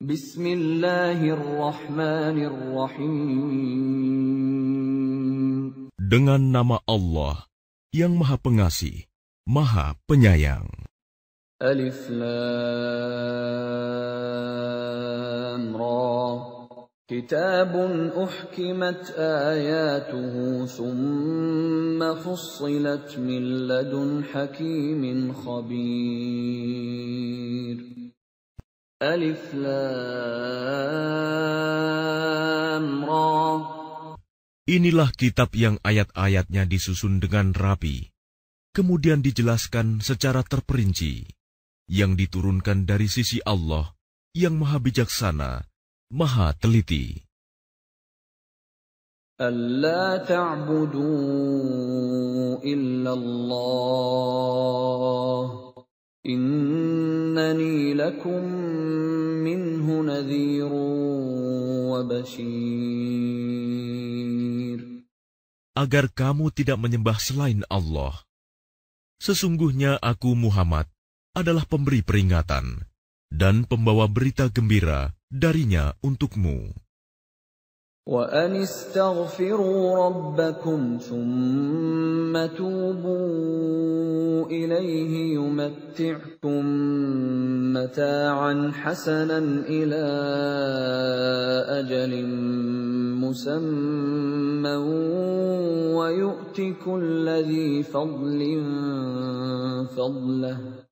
Bismillahirrahmanirrahim. Dengan nama Allah yang Maha Pengasih, Maha Penyayang. Alif Lam Ra. Kitabun uhkimat ayatuhu thumma fussilat min ladun hakimin khabir. Alif Lam Ra. Inilah kitab yang ayat-ayatnya disusun dengan rapi, kemudian dijelaskan secara terperinci, yang diturunkan dari sisi Allah yang Maha Bijaksana, Maha Teliti. Alla ta'budu illallah, innani lakum minhu nadhirun wa bashir. Agar kamu tidak menyembah selain Allah. Sesungguhnya aku Muhammad adalah pemberi peringatan dan pembawa berita gembira darinya untukmu. Wa anistaghfiru rabbakum thumma tubu ilayhi yumatti'kum mata'an hasanan ila ajalin musamman wa yu'ti kulli dhi fadlin fadlahu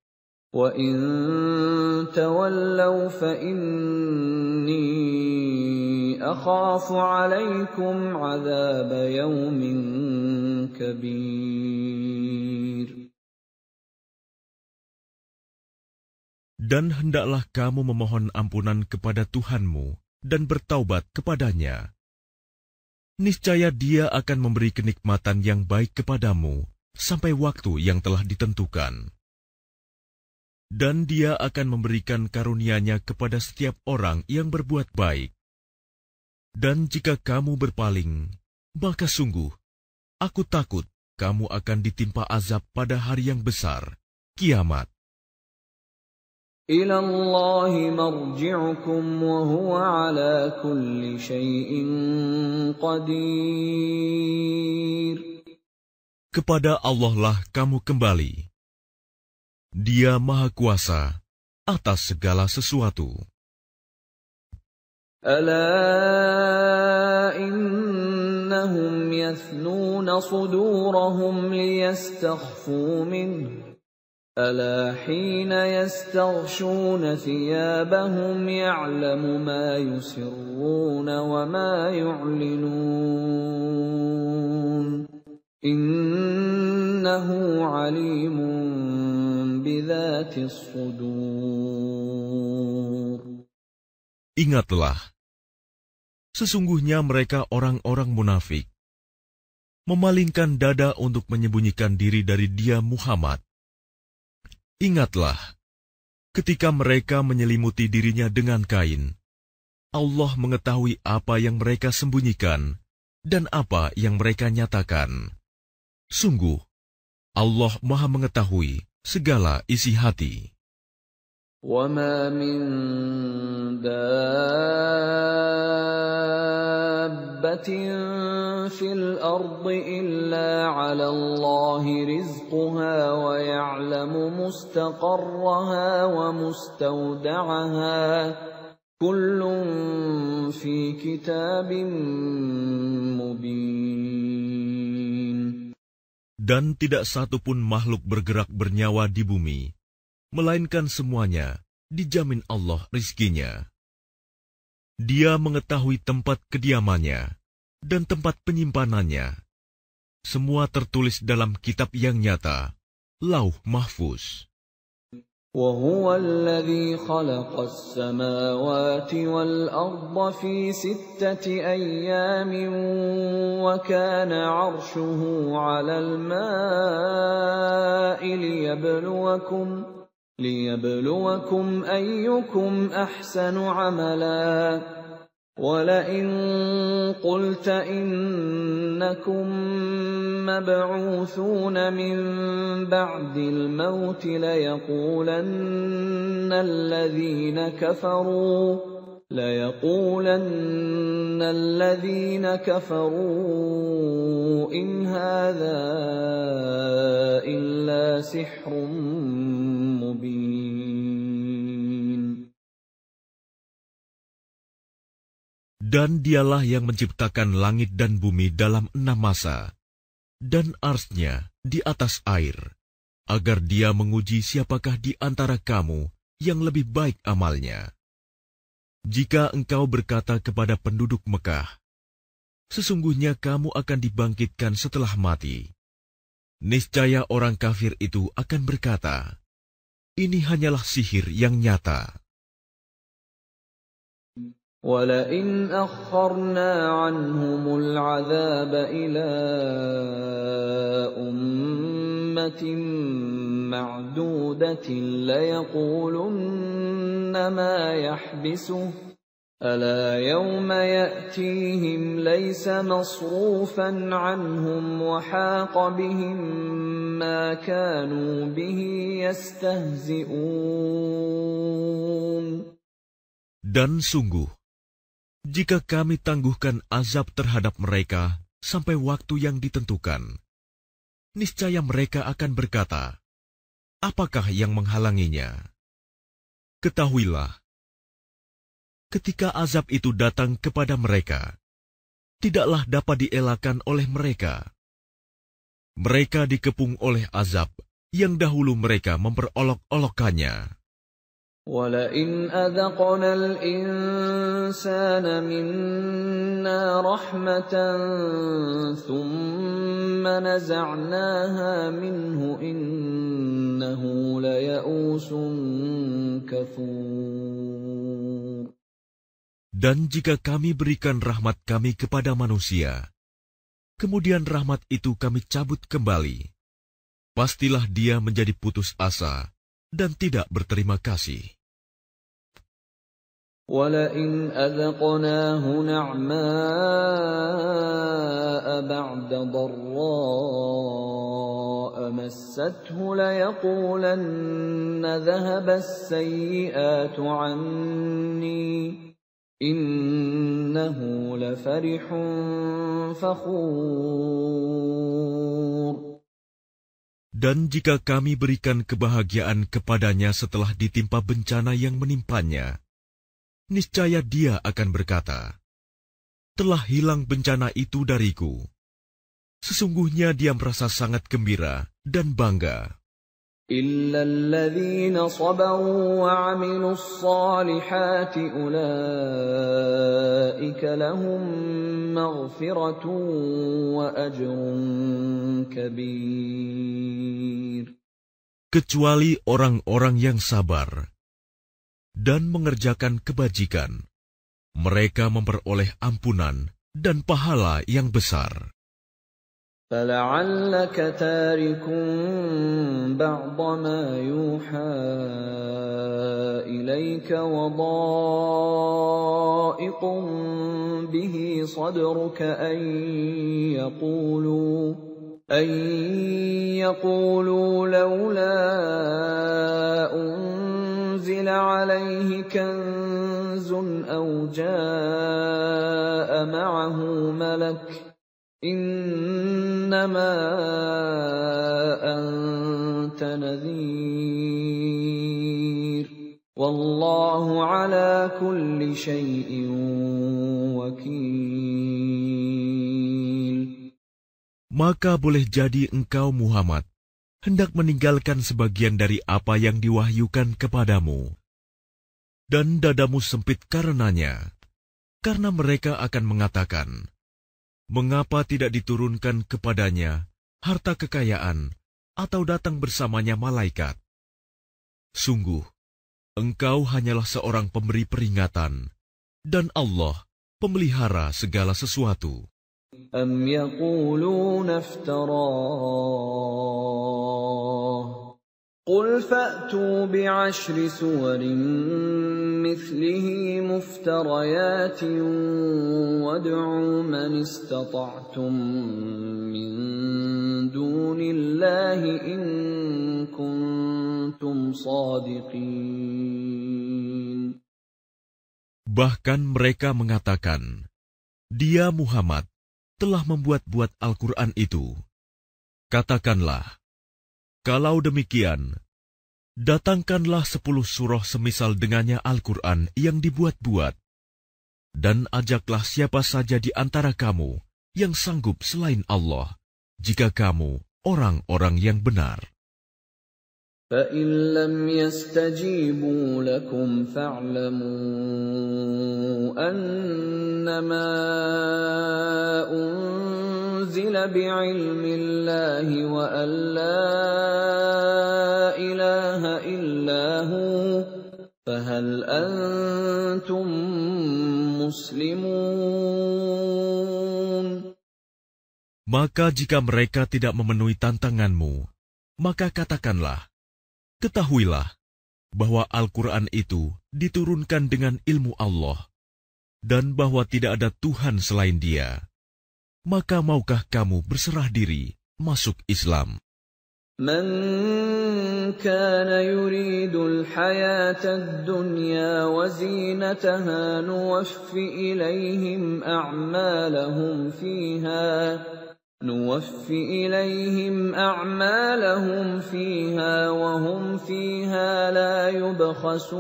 wa in tawallaw fa inni akhafu 'alaykum 'adzab yawmin kabir. Dan hendaklah kamu memohon ampunan kepada Tuhanmu dan bertaubat kepadanya. Niscaya Dia akan memberi kenikmatan yang baik kepadamu sampai waktu yang telah ditentukan. Dan Dia akan memberikan karunia-Nya kepada setiap orang yang berbuat baik. Dan jika kamu berpaling, maka sungguh, aku takut kamu akan ditimpa azab pada hari yang besar, kiamat. Ila Allahi marji'ukum wa huwa ala kulli syai'in qadir. Kepada Allah lah kamu kembali. Dia Maha Kuasa atas segala sesuatu. Ala innahum yathnuna sudurahum liyastakhfu minhu. Ala hina yastaghshuna thiyabahum ya'lamu ma yusirruna wa ma yu'linun. Innahu alimun bidhatis sudur. Ingatlah, sesungguhnya mereka orang-orang munafik, memalingkan dada untuk menyembunyikan diri dari Dia Muhammad. Ingatlah, ketika mereka menyelimuti dirinya dengan kain, Allah mengetahui apa yang mereka sembunyikan dan apa yang mereka nyatakan. Sungguh, Allah Maha mengetahui segala isi hati. وَمَا مِن دَابَّةٍ فِي الْأَرْضِ إِلَّا عَلَى اللَّهِ رِزْقُهَا وَيَعْلَمُ مُسْتَقَرَّهَا وَمُسْتَوْدَعَهَا كُلٌّ فِي كِتَابٍ مُبِينٍ. Dan tidak satu pun makhluk bergerak bernyawa di bumi, melainkan semuanya dijamin Allah rizkinya. Dia mengetahui tempat kediamannya dan tempat penyimpanannya. Semua tertulis dalam kitab yang nyata, Lauh Mahfuz. وَهُوَ الَّذِي خَلَقَ السَّمَاوَاتِ وَالْأَرْضَ فِي 6 أَيَّامٍ وَكَانَ عَرْشُهُ عَلَى الْمَاءِ لِيَبْلُوَكُمْ أَيُّكُمْ أَحْسَنُ عَمَلًا وَلَئِن قُلْتَ إِنَّكُمْ مَبْعُوثُونَ مِنْ بَعْدِ الْمَوْتِ لَيَقُولَنَّ الَّذِينَ كَفَرُوا ليقولن الذين كفروا إن هذا إلا سحر مبين. Dan dialah yang menciptakan langit dan bumi dalam 6 masa, dan arsy-Nya di atas air, agar Dia menguji siapakah di antara kamu yang lebih baik amalnya. Jika engkau berkata kepada penduduk Mekah, sesungguhnya kamu akan dibangkitkan setelah mati, niscaya orang kafir itu akan berkata, ini hanyalah sihir yang nyata. وَلَئِنْ أَخَّرْنَا عَنْهُمُ الْعَذَابَ إِلَىٰ أُمَّةٍ مَّعْدُودَةٍ لَّيَقُولُنَّ مَا يَحْبِسُهُ أَلَا يَوْمَ يَأْتِيهِمْ لَيْسَ مَصْرُوفًا عَنْهُمْ وَحَاقَ بِهِم مَّا كَانُوا بِهِ يَسْتَهْزِئُونَ. Dan sungguh, jika kami tangguhkan azab terhadap mereka sampai waktu yang ditentukan, niscaya mereka akan berkata, apakah yang menghalanginya? Ketahuilah, ketika azab itu datang kepada mereka, tidaklah dapat dielakkan oleh mereka. Mereka dikepung oleh azab yang dahulu mereka memperolok-olokkannya. وَلَئِنْ أَذَقْنَا الْإِنسَانَ مِنَّا رَحْمَةً ثُمَّ نَزَعْنَاهَا مِنْهُ إِنَّهُ لَيَئُوسٌ كَفُورٌ. Dan jika kami berikan rahmat kami kepada manusia, kemudian rahmat itu kami cabut kembali, pastilah dia menjadi putus asa dan tidak berterima kasih. وَلَئِنْ أَذَقْنَاهُ نَعْمَاءَ بَعْدَ ضَرَّاءَ مَسَّتْهُ لَيَقُولَنَّ ذَهَبَ السَّيِّئَاتُ عَنِّي إِنَّهُ لَفَرِحٌ فَخُورٌ. Dan jika kami berikan kebahagiaan kepadanya setelah ditimpa bencana yang menimpanya, niscaya dia akan berkata, telah hilang bencana itu dariku. Sesungguhnya dia merasa sangat gembira dan bangga. إِلَّا الَّذِينَ صَبَرُوا وَعَمِلُوا الصَّالِحَاتِ أُولَئِكَ لَهُم مَّغْفِرَةٌ وَأَجْرٌ كَبِيرٌ. Kecuali orang-orang yang sabar dan mengerjakan kebajikan, mereka memperoleh ampunan dan pahala yang besar. فَلَعَلَّكَ تَارِكٌ بَعْضَ مَا يُوحَىٰ إِلَيْكَ وَضَائِقٌ بِهِ صَدْرُكَ أَن يَقُولُوا لَوْلَا أُنزِلَ عَلَيْهِ كَنزٌ أَوْ جَاءَ مَعَهُ مَلَكٌ إِنَّمَا أَنتَ نَذِيرٌ وَاللَّهُ عَلَى كُلِّ شَيْءٍ وَكِيلٌ. Maka boleh jadi engkau Muhammad hendak meninggalkan sebagian dari apa yang diwahyukan kepadamu, dan dadamu sempit karenanya, karena mereka akan mengatakan, mengapa tidak diturunkan kepadanya harta kekayaan atau datang bersamanya malaikat? Sungguh, engkau hanyalah seorang pemberi peringatan, dan Allah pemelihara segala sesuatu. أَمْ يَقُولُونَ افْتَرَاهُ قُلْ فَأْتُوا بِعَشْرِ سُوَرٍ مِثْلِهِ مُفْتَرَيَاتٍ وَادْعُوا مَنِ اسْتَطَعْتُم مِّن دُونِ اللَّهِ إِن كُنتُمْ صَادِقِينَ. Bahkan mereka mengatakan, "Dia Muhammad telah membuat-buat Al-Quran itu." Katakanlah, kalau demikian, datangkanlah 10 surah semisal dengannya Al-Quran yang dibuat-buat, dan ajaklah siapa saja di antara kamu yang sanggup selain Allah, jika kamu orang-orang yang benar. فَإِن لَّمْ يَسْتَجِيبُوا لَكُمْ فَاعْلَمُوا أَنَّمَا أُنزِلَ بِعِلْمِ اللَّهِ وَأَن لَّا إِلَٰهَ إِلَّا هُوَ فَهَلْ أَنتُم مُّسْلِمُونَ. Maka jika mereka tidak memenuhi tantanganmu, maka katakanlah, ketahuilah bahwa Al-Quran itu diturunkan dengan ilmu Allah, dan bahwa tidak ada Tuhan selain Dia. Maka maukah kamu berserah diri masuk Islam? من كان يريد الحياة الدنيا وزينتها نوفِ إليهم أعمالهم فيها وهم فيها لا يبخسون.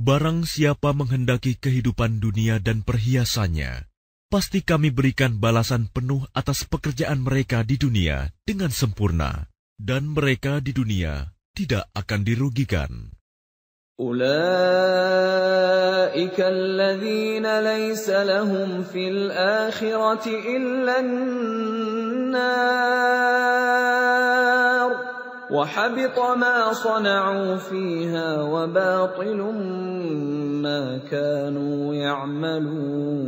Barang siapa menghendaki kehidupan dunia dan perhiasannya, pasti kami berikan balasan penuh atas pekerjaan mereka di dunia dengan sempurna, dan mereka di dunia tidak akan dirugikan. أولئك الذين ليس لهم في الآخرة إلا النار وحبط ما صنعوا فيها وباطل ما كانوا يعملون.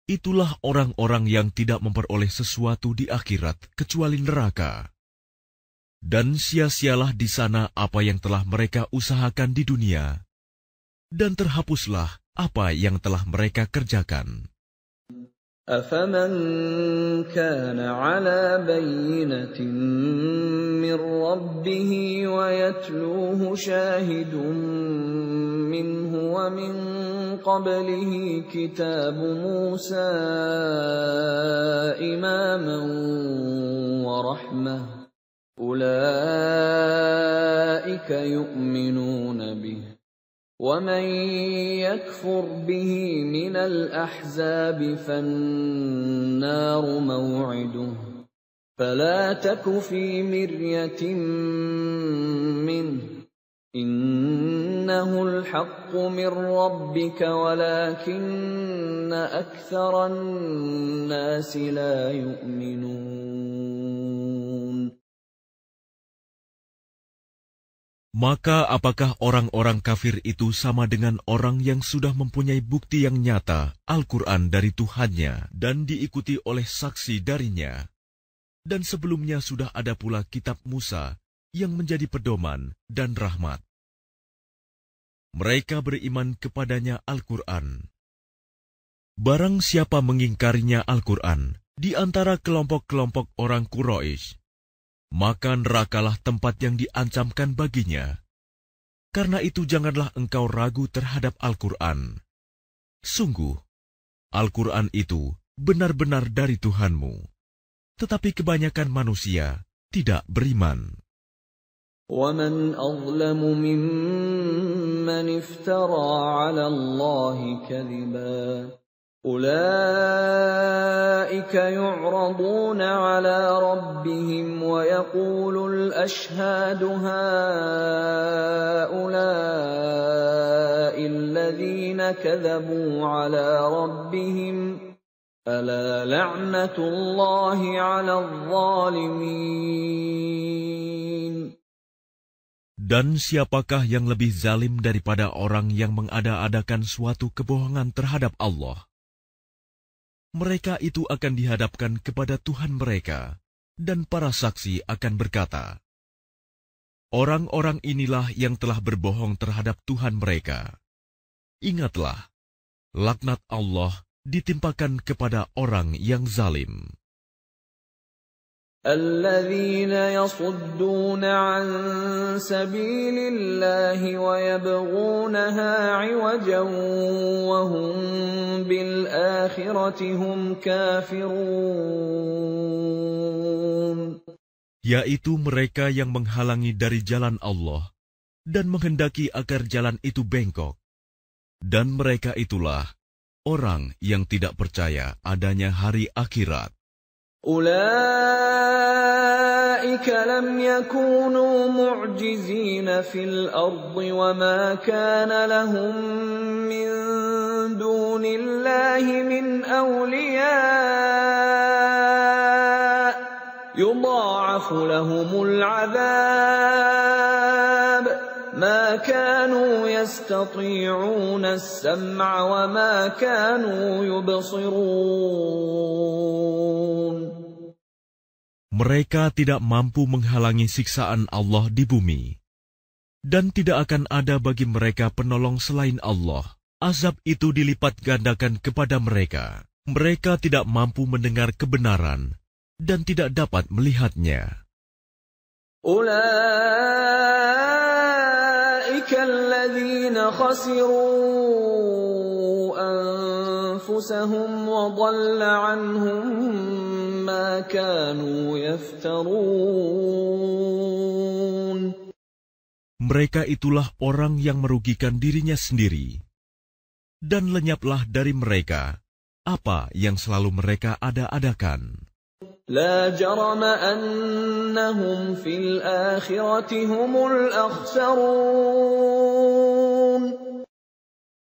Itulah orang-orang yang tidak memperoleh sesuatu di akhirat kecuali neraka. Dan sia-sialah di sana apa yang telah mereka usahakan di dunia, dan terhapuslah apa yang telah mereka kerjakan. أَفَمَنْ كَانَ عَلَى بَيِّنَةٍ مِّن رَّبِّهِ وَيَتْلُوهُ شَاهِدٌ مِّنْهُ وَمِن قَبْلِهِ كِتَابُ مُوسَىٰ إِمَامًا وَرَحْمَةً أُولَٰئِكَ يُؤْمِنُونَ بِهِ وَمَن يَكْفُرْ بِهِ مِنَ الْأَحْزَابِ فَالنَّارُ مَوْعِدُهُ فَلَا تَكُ فِي مِرْيَةٍ مِّنْهُ إِنَّهُ الْحَقُّ مِنْ رَبِّكَ وَلَكِنَّ أَكْثَرَ النَّاسِ لَا يُؤْمِنُونَ. Maka apakah orang-orang kafir itu sama dengan orang yang sudah mempunyai bukti yang nyata Al-Quran dari Tuhannya dan diikuti oleh saksi darinya? Dan sebelumnya sudah ada pula kitab Musa yang menjadi pedoman dan rahmat. Mereka beriman kepadanya Al-Quran. Barang siapa mengingkarinya Al-Quran di antara kelompok-kelompok orang Quraisy, maka nerakalah tempat yang diancamkan baginya. Karena itu janganlah engkau ragu terhadap Al-Quran. Sungguh, Al-Quran itu benar-benar dari Tuhanmu. Tetapi kebanyakan manusia tidak beriman. وَمَنْ أَظْلَمُ مِمَّنِ افْتَرَىٰ عَلَى اللَّهِ كَذِبًا أُولَٰئِكَ يُعْرَضُونَ عَلَىٰ رَبِّهِمْ وَيَقُولُ الْأَشْهَادُ هَٰؤُلَاءِ الَّذِينَ كَذَبُوا عَلَىٰ رَبِّهِمْ أَلَا لَعْنَةُ اللَّهِ عَلَى الظَّالِمِينَ. Dan siapakah yang lebih zalim daripada orang yang mengada-adakan suatu kebohongan terhadap Allah? Mereka itu akan dihadapkan kepada Tuhan mereka, dan para saksi akan berkata, orang-orang inilah yang telah berbohong terhadap Tuhan mereka. Ingatlah, laknat Allah ditimpakan kepada orang yang zalim. الذين يصدون عن سبيل الله ويبغونها عوجا وهم بالآخرة هم كافرون. Yaitu mereka yang menghalangi dari jalan Allah dan menghendaki agar jalan itu bengkok. Dan mereka itulah orang yang tidak percaya adanya hari akhirat. أولئك لم يكونوا معجزين في الأرض وما كان لهم من دون الله من أولياء يضاعف لهم العذاب ما كانوا يستطيعون السمع وما كانوا يبصرون. Mereka tidak mampu menghalangi siksaan Allah di bumi, dan tidak akan ada bagi mereka penolong selain Allah. Azab itu dilipat gandakan kepada mereka. Mereka tidak mampu mendengar kebenaran dan tidak dapat melihatnya. أولئك الذين خسروا أنفسهم وضل عنهم ما كانوا يفترون. Mereka itulah orang yang merugikan dirinya sendiri, dan lenyaplah dari mereka apa yang selalu mereka ada-adakan. لا جرم أنهم في الآخرة هم الأخسرون.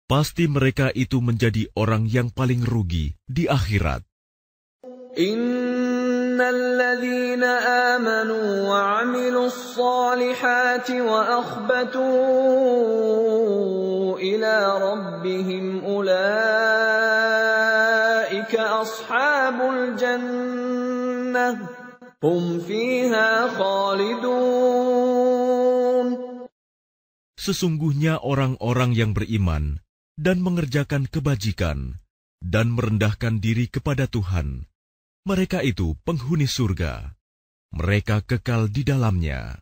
Pasti mereka itu menjadi orang yang paling rugi di akhirat. إن الذين آمنوا وعملوا الصالحات وأخبتوا إلى ربهم أولئك أصحاب الجنة هم فيها خالدون. Sesungguhnya orang-orang yang beriman dan mengerjakan kebajikan dan merendahkan diri kepada Tuhan, mereka itu penghuni surga. Mereka kekal di dalamnya.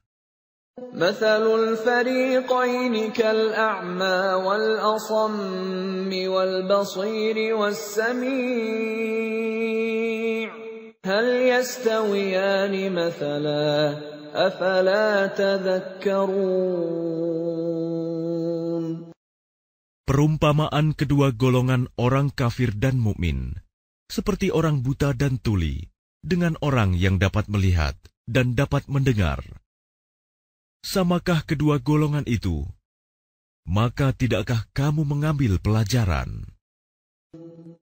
مثل الفريقين كالأعمى والأصم والبصير والسميع هل يستويان مثلا أفلا تذكرون. Perumpamaan kedua golongan orang kafir dan mukmin, seperti orang buta dan tuli, dengan orang yang dapat melihat dan dapat mendengar. Samakah kedua golongan itu? Maka tidakkah kamu mengambil pelajaran?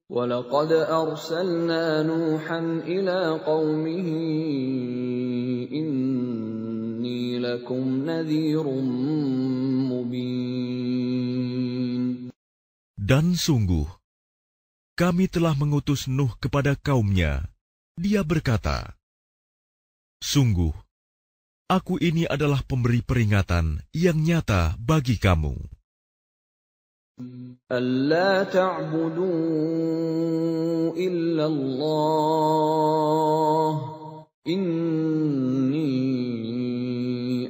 وَلَقَدْ أَرْسَلْنَا نُوحًا إِلَى قَوْمِهِ إِنِّي لَكُمْ نَذِيرٌ مُبِينٌ. Dan sungguh, kami telah mengutus Nuh kepada kaumnya. Dia berkata, sungguh, aku ini adalah pemberi peringatan yang nyata bagi kamu. أَلَّا تَعْبُدُوا إِلَّا اللَّهَ إِنِّي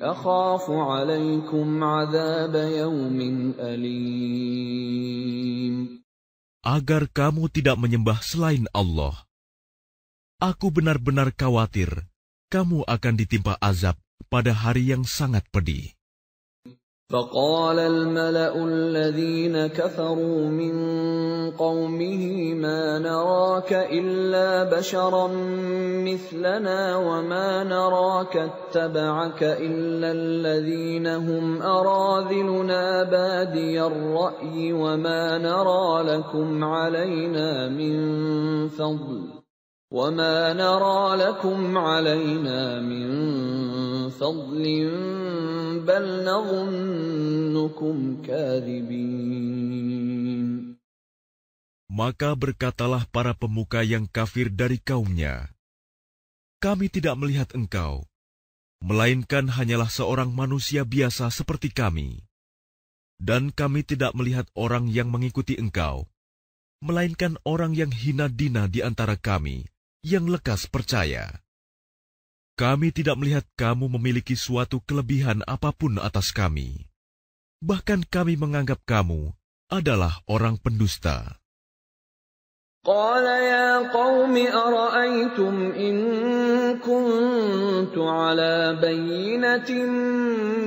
أَخَافُ عَلَيْكُمْ عَذَابَ يَوْمٍ أَلِيمٍ. Agar kamu tidak menyembah selain Allah. Aku benar-benar khawatir kamu akan ditimpa azab pada hari yang sangat pedih. فقال الملأ الذين كفروا من قومه ما نراك إلا بشرا مثلنا وما نراك اتبعك إلا الذين هم أراذلنا بادي الرأي وما نرى لكم علينا من فضل بل نظنكم كاذبين. Maka berkatalah para pemuka yang kafir dari kaumnya, kami tidak melihat engkau, melainkan hanyalah seorang manusia biasa seperti kami. Dan kami tidak melihat orang yang mengikuti engkau, melainkan orang yang hina dina di antara kami, yang lekas percaya. Kami tidak melihat kamu memiliki suatu kelebihan apapun atas kami. Bahkan kami menganggap kamu adalah orang pendusta. قال يا قوم أرأيتم إن كنت على بينة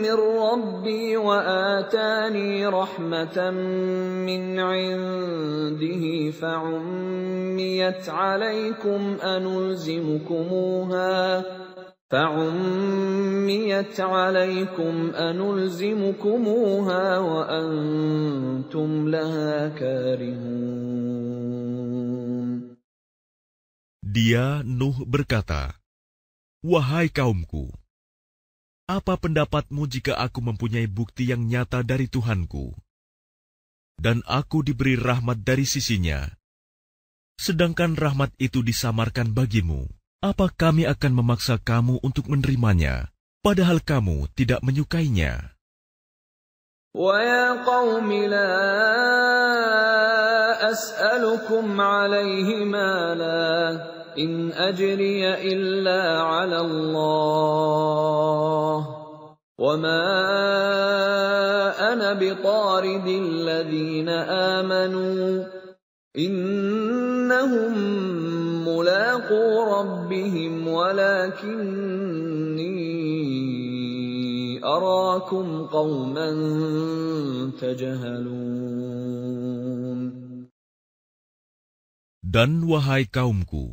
من ربي وآتاني رحمة من عنده فعميت عليكم أنلزمكموها وأنتم لها كارهون. Dia, Nuh, berkata, "Wahai kaumku, apa pendapatmu jika aku mempunyai bukti yang nyata dari Tuhanku, dan aku diberi rahmat dari sisinya, sedangkan rahmat itu disamarkan bagimu? Apa kami akan memaksa kamu untuk menerimanya, padahal kamu tidak menyukainya?" وَيَا قَوْمِ لَا أَسْأَلُكُمْ عَلَيْهِ مَالًا إِنْ أَجْرِيَ إِلَّا عَلَى اللَّهِ وَمَا أَنَا بِطَارِدِ الَّذِينَ آمَنُوا إِنَّهُمْ مُلَاقُو رَبِّهِمْ وَلَكِنِّي أَرَاكُمْ قَوْمًا تَجْهَلُونَ. Dan wahai kaumku,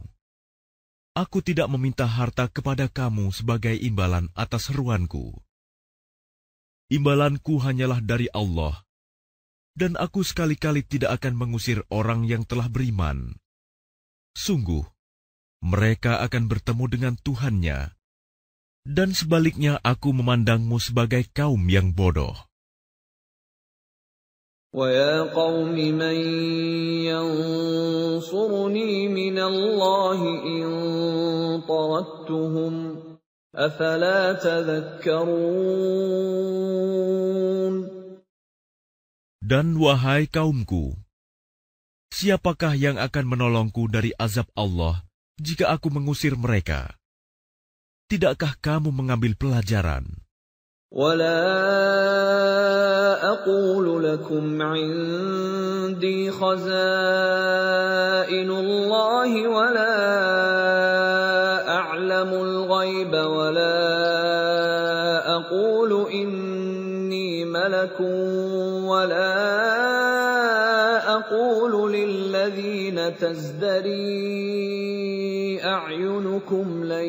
aku tidak meminta harta kepada kamu sebagai imbalan atas seruanku. Imbalanku hanyalah dari Allah, dan aku sekali-kali tidak akan mengusir orang yang telah beriman. Sungguh, mereka akan bertemu dengan Tuhannya, dan sebaliknya aku memandangmu sebagai kaum yang bodoh. وَيَا قَوْمِ مَنْ يَنْصُرُنِي مِنَ اللَّهِ إِنْ طَرَدتُّهُمْ أَفَلَا تَذَكَّرُونَ. Dan wahai kaumku, siapakah yang akan menolongku dari azab Allah jika aku mengusir mereka? Tidakkah kamu mengambil pelajaran? وَلَا أَقُولُ لَكُمْ عِنْدِي خَزَائِنُ اللَّهِ وَلَا أَعْلَمُ الْغَيْبَ وَلَا أَقُولُ إِنِّي مَلَكٌ وَلَا أَقُولُ لِلَّذِينَ تَزْدَرِي أَعْيُنُكُمْ لَنْ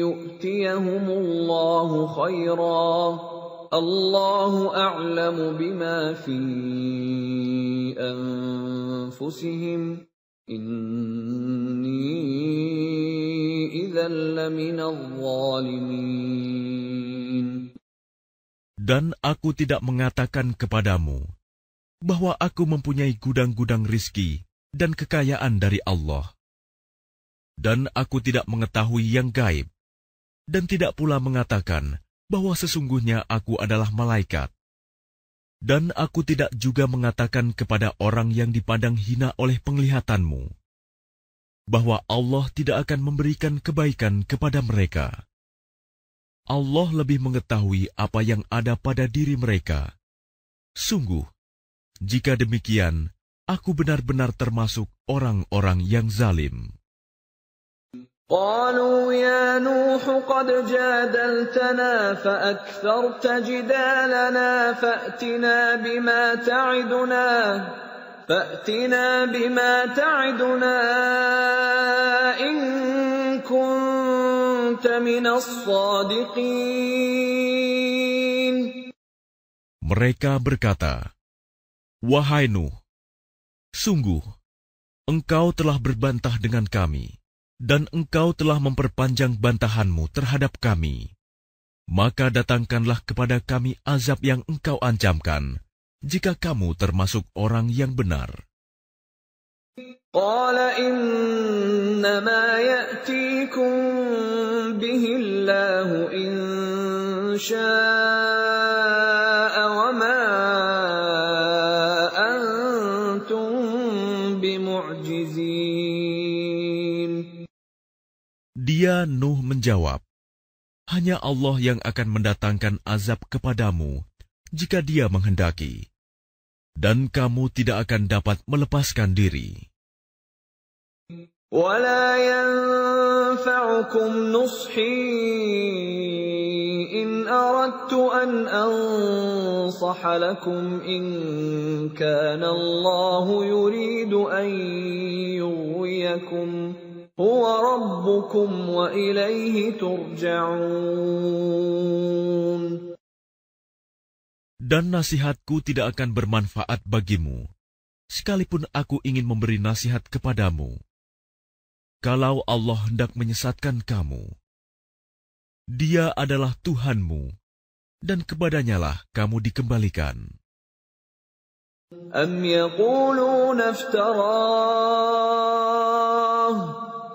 يُؤْتِيَهُمُ اللَّهُ خَيْرًا اللَّهُ أَعْلَمُ بِمَا فِي أَنفُسِهِمْ إِنِّي إِذًا لَّمِنَ الظَّالِمِينَ. Dan aku tidak mengatakan kepadamu bahwa aku mempunyai gudang-gudang rizki dan kekayaan dari Allah. Dan aku tidak mengetahui yang gaib, dan tidak pula mengatakan bahwa sesungguhnya aku adalah malaikat. Dan aku tidak juga mengatakan kepada orang yang dipandang hina oleh penglihatanmu, bahwa Allah tidak akan memberikan kebaikan kepada mereka. Allah lebih mengetahui apa yang ada pada diri mereka. Sungguh, jika demikian, aku benar-benar termasuk orang-orang yang zalim. قالوا يا نوح قد جادلتنا فأكثرت جدالنا فأتنا بما تعدنا إن كنت من الصادقين. Mereka berkata, "Wahai Nuh, sungguh, engkau telah berbantah dengan kami, dan engkau telah memperpanjang bantahanmu terhadap kami. Maka datangkanlah kepada kami azab yang engkau ancamkan, jika kamu termasuk orang yang benar." قال إنما يأتيكم به الله إن شاء وما أنتم بمعجزين. Dia, Nuh, menjawab, hanya Allah yang akan mendatangkan azab kepadamu jika Dia menghendaki, dan kamu tidak akan dapat melepaskan diri. وَلَا يَنفَعُكُمْ نُصْحِي إِنْ أَرَدْتُ أَنْ أَنصَحَ لَكُمْ إِنْ كَانَ اللَّهُ يُرِيدُ أَنْ يُغْوِيَكُمْ هُوَ رَبُّكُمْ وَإِلَيْهِ تُرْجَعُونَ. Dan nasihatku tidak akan bermanfaat bagimu, sekalipun aku ingin memberi nasihat kepadamu. Kalau Allah hendak menyesatkan kamu, Dia adalah Tuhanmu, dan kepadanyalah kamu dikembalikan. أَمْ يَقُولُونَ افْتَرَاهُ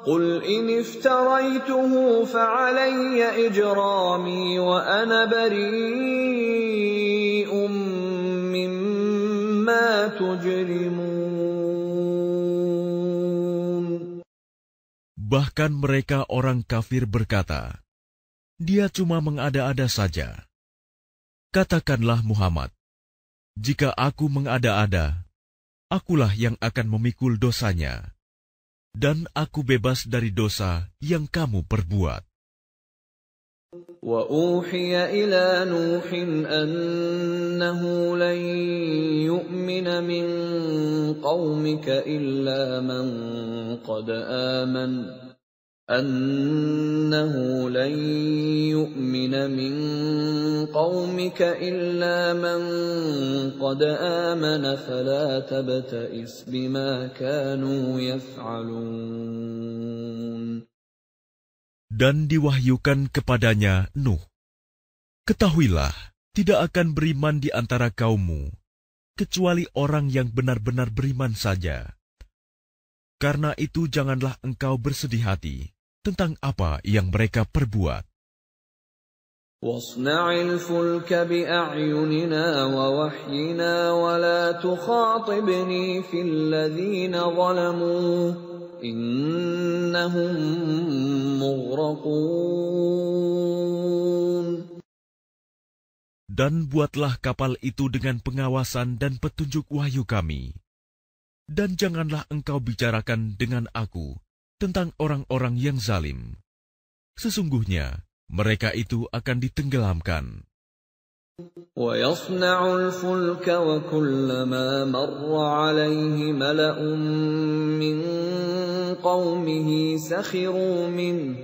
قُلْ إِنِ افْتَرَيْتُهُ فَعَلَيَّ إِجْرَامِي وَأَنَا بَرِيءٌ مِّمَّا تُجْرِمُونَ. Bahkan mereka orang kafir berkata, Dia cuma mengada-ada saja. Katakanlah Muhammad, jika aku mengada-ada, akulah yang akan memikul dosanya, dan aku bebas dari dosa yang kamu perbuat. وَأُوحِيَ إِلَى نُوحٍ أَنَّهُ لَن يُؤْمِنَ مِن قَوْمِكَ إِلَّا مَن قَدْ آمَنَ فَلَا تَبْتَئِسْ بِمَا كَانُوا يَفْعَلُونَ. Dan diwahyukan kepadanya Nuh, ketahuilah, tidak akan beriman di antara kaummu, kecuali orang yang benar-benar beriman saja. Karena itu janganlah engkau bersedih hati tentang apa yang mereka perbuat. وَاصْنَعِ الْفُلْكَ بِأَعْيُنِنَا وَوَحْيِنَا وَلَا تُخَاطِبْنِي فِي الَّذِينَ ظَلَمُوا إِنَّهُمْ مُغْرَقُونَ. Dan buatlah kapal itu dengan pengawasan dan petunjuk wahyu kami. Dan janganlah engkau bicarakan dengan aku tentang orang-orang yang zalim. Sesungguhnya mereka itu akan ditenggelamkan. وَيَصْنَعُ الْفُلْكَ وَكُلَّمَا مَرَّ عَلَيْهِ مَلَأٌ مِّن قَوْمِهِ سَخِرُوا مِنْهُ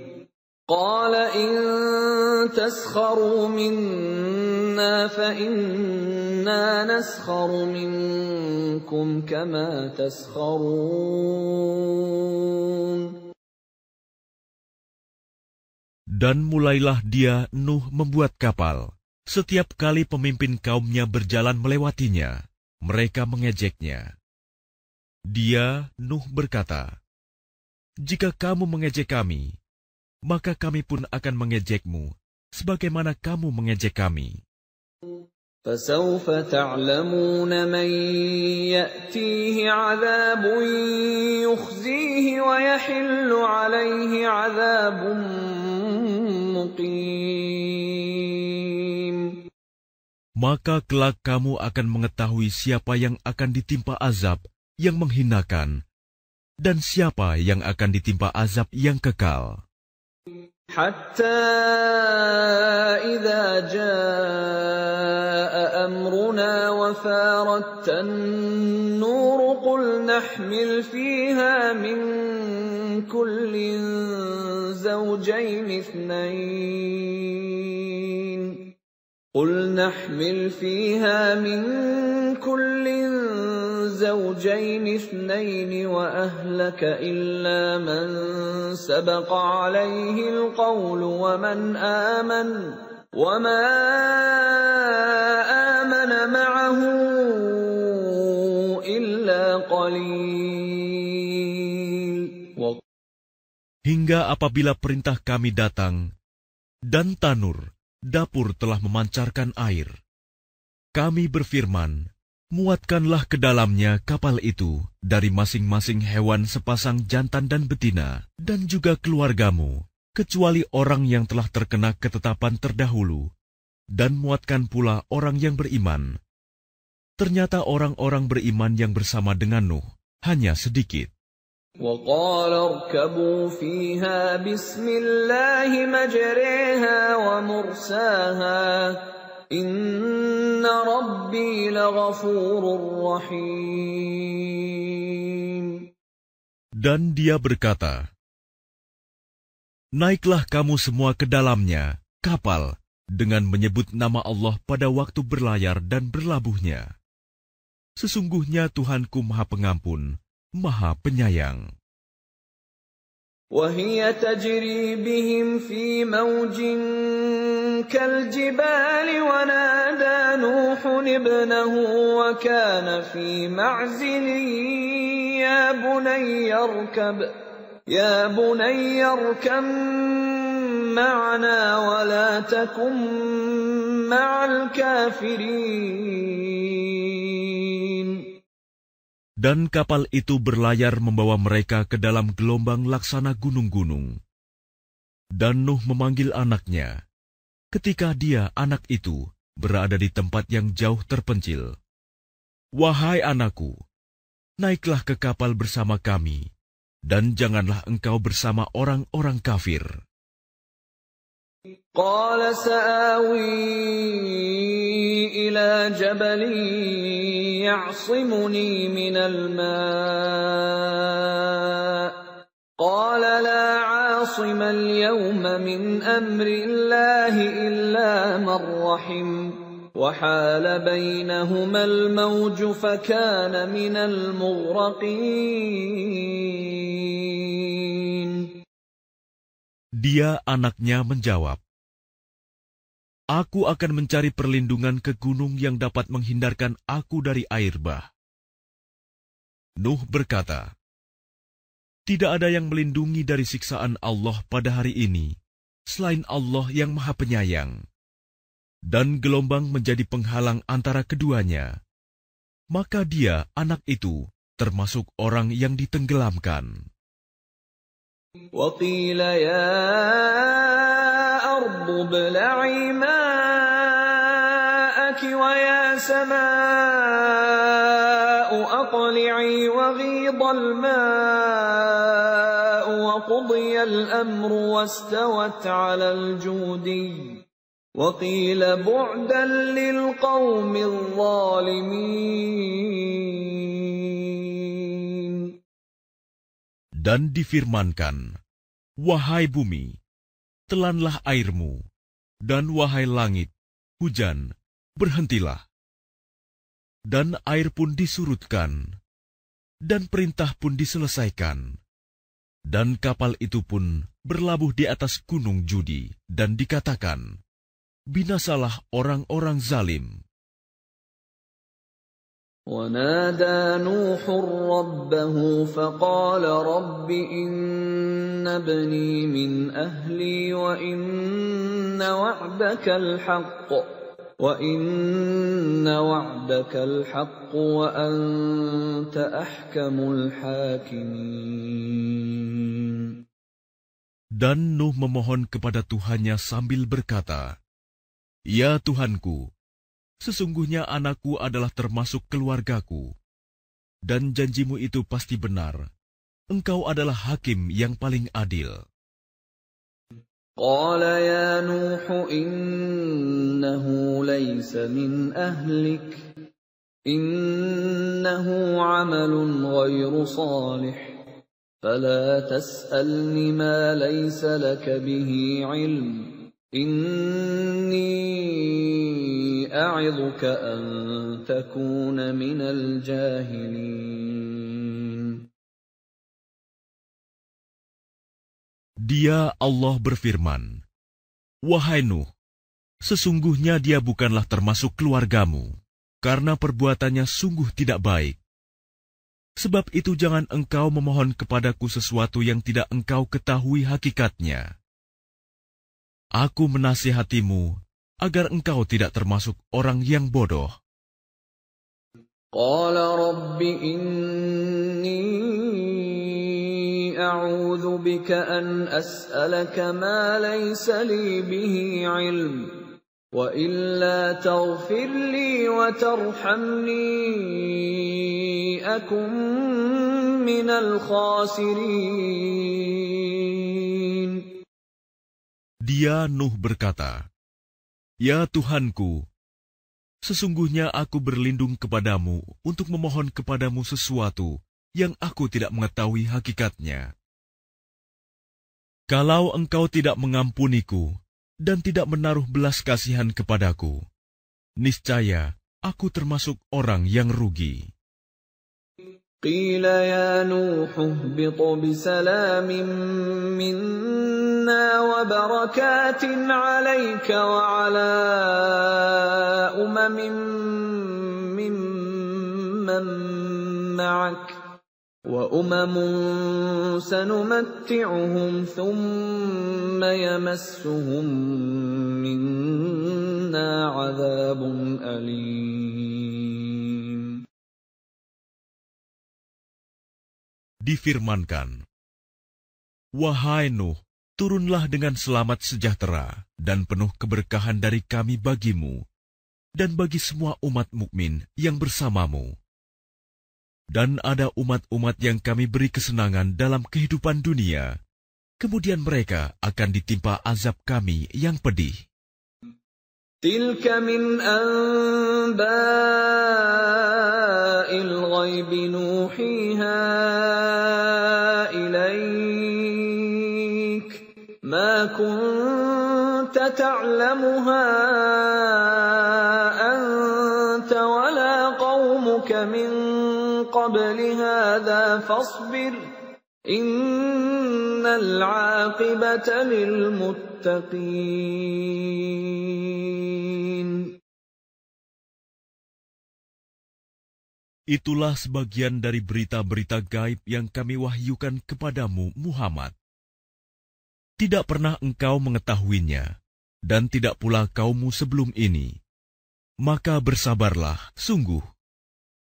قَالَ إِن تَسْخَرُوا مِنَّا فَإِنَّا نَسْخَرُ مِنكُمْ كَمَا تَسْخَرُونَ. Dan mulailah dia, Nuh, membuat kapal. Setiap kali pemimpin kaumnya berjalan melewatinya, mereka mengejeknya. Dia, Nuh, berkata, jika kamu mengejek kami, maka kami pun akan mengejekmu, sebagaimana kamu mengejek kami. فَسَوْفَ تَعْلَمُونَ مَنْ يَأْتِيهِ عَذَابٌ يُخْزِيهِ وَيَحِلُّ عَلَيْهِ عَذَابٌ مُقِيمٌ. Maka kelak kamu akan mengetahui siapa yang akan ditimpa azab yang menghinakan, dan siapa yang akan ditimpa azab yang kekal. حَتَّى إِذَا جَاءَ أَمْرُنَا وَفَارَتِ النُّورُ قُلْ نَحْمِلُ فِيهَا مِن كُلٍّ زَوْجَيْنِ اثْنَيْنِ وَأَهْلَكَ إِلَّا مَن سَبَقَ عَلَيْهِ الْقَوْلُ وَمَنْ آمَنَ وَمَا آمَنَ مَعَهُ إِلَّا قَلِيلٌ. Hingga apabila perintah kami datang, dan tanur, dapur telah memancarkan air. Kami berfirman, muatkanlah ke dalamnya kapal itu dari masing-masing hewan sepasang jantan dan betina, dan juga keluargamu, kecuali orang yang telah terkena ketetapan terdahulu, dan muatkan pula orang yang beriman. Ternyata orang-orang beriman yang bersama dengan Nuh hanya sedikit. وَقَالَ ارْكَبُوا فِيهَا بِسْمِ اللَّهِ مَجْرَاهَا وَمُرْسَاهَا إِنَّ رَبِّي لَغَفُورٌ رَّحِيمٌ. Dan dia berkata, naiklah kamu semua ke dalamnya, kapal, dengan menyebut nama Allah pada waktu berlayar dan berlabuhnya. Sesungguhnya Tuhanku Maha Pengampun, Maha Penyayang. وَهِيَ تَجْرِي بِهِمْ فِي مَوْجٍ كَالْجِبَالِ وَنَادَى نُوحٌ ابْنَهُ وَكَانَ فِي مَعْزِلٍ يَا بُنَيَّ ارْكَب مَّعَنَا وَلَا تَكُن مَّعَ الْكَافِرِينَ. Dan kapal itu berlayar membawa mereka ke dalam gelombang laksana gunung-gunung. Dan Nuh memanggil anaknya, ketika dia, anak itu, berada di tempat yang jauh terpencil. Wahai anakku, naiklah ke kapal bersama kami, dan janganlah engkau bersama orang-orang kafir. قَالَ سَآوِي إِلَى جَبَلٍ يَعْصِمُنِي مِنَ الْمَاءِ قَالَ لَا عَاصِمَ الْيَوْمَ مِنْ أَمْرِ اللَّهِ إِلَّا مَنْ رَحِمَ وَحَالَ بَيْنَهُمَا الْمَوْجُ فَكَانَ مِنَ الْمُغْرَقِينَ. Dia, anaknya, menjawab, aku akan mencari perlindungan ke gunung yang dapat menghindarkan aku dari air bah. Nuh berkata, tidak ada yang melindungi dari siksaan Allah pada hari ini, selain Allah yang Maha Penyayang. Dan gelombang menjadi penghalang antara keduanya. Maka dia, anak itu, termasuk orang yang ditenggelamkan. وَقِيلَ يَا أَرْضُ ابْلَعِي مَاءَكِ وَيَا سَمَاءُ أَقْلِعِي وَغِيضَ الْمَاءُ وَقُضِيَ الْأَمْرُ وَاسْتَوَتْ عَلَى الْجُودِيِّ وَقِيلَ بُعْدًا لِلْقَوْمِ الظَّالِمِينَ. Dan difirmankan, wahai bumi, telanlah airmu, dan wahai langit, hujan, berhentilah. Dan air pun disurutkan, dan perintah pun diselesaikan. Dan kapal itu pun berlabuh di atas gunung Judi, dan dikatakan, binasalah orang-orang zalim. وَنَادَى نُوحٌ رَبَّهُ فَقَالَ رَبِّ إِنَّ ابْنِي مِنْ أَهْلِي وَإِنَّ وَعْدَكَ الْحَقُّ وَأَنْتَ أَحْكَمُ الْحَاكِمِينَ. Dan Nuh memohon kepada Tuhannya sambil berkata, ya Tuhanku, sesungguhnya anakku adalah termasuk keluargaku, dan janjimu itu pasti benar. Engkau adalah hakim yang paling adil. قَالَ يَا نُوحُ إِنَّهُ لَيْسَ مِنْ أَهْلِكَ إِنَّهُ عَمَلٌ غَيْرُ صَالِحٍ فَلَا تَسْأَلْنِ مَا لَيْسَ لَكَ بِهِ عِلْمٌ إِنِّي أَعِظُكَ أَن تَكُونَ مِنَ الْجَاهِلِينَ. Dia, Allah, berfirman, wahai Nuh, sesungguhnya dia bukanlah termasuk keluargamu, karena perbuatannya sungguh tidak baik. Sebab itu jangan engkau memohon kepadaku sesuatu yang tidak engkau ketahui hakikatnya. Aku menasihatimu agar engkau tidak termasuk orang yang bodoh. قَالَ رَبِّ إِنِّي أعوذ بك أن أسألك ما ليس لي به علم وإلا تغفر لي وترحمني أكن من الخاسرين. Dia Nuh berkata, "Ya Tuhanku, sesungguhnya aku berlindung kepadamu untuk memohon kepadamu sesuatu yang aku tidak mengetahui hakikatnya. Kalau engkau tidak mengampuniku dan tidak menaruh belas kasihan kepadaku, niscaya aku termasuk orang yang rugi." قيل يا نوح اهبط بسلام منا وبركات عليك وعلى ممن معك وأمم سنمتعهم ثم يمسهم منا عذاب أليم. Difirmankan, "Wahai Nuh, turunlah dengan selamat sejahtera dan penuh keberkahan dari kami bagimu dan bagi semua umat mukmin yang bersamamu. Dan ada umat-umat yang kami beri kesenangan dalam kehidupan dunia, kemudian mereka akan ditimpa azab kami yang pedih." تلك من أنباء الغيب نوحيها إليك ما كنت تعلمها أنت ولا قومك من قبل هذا فاصبر إن العاقبة للمتقين. Itulah sebagian dari berita-berita gaib yang kami wahyukan kepadamu, Muhammad. Tidak pernah engkau mengetahuinya, dan tidak pula kaummu sebelum ini. Maka bersabarlah, sungguh.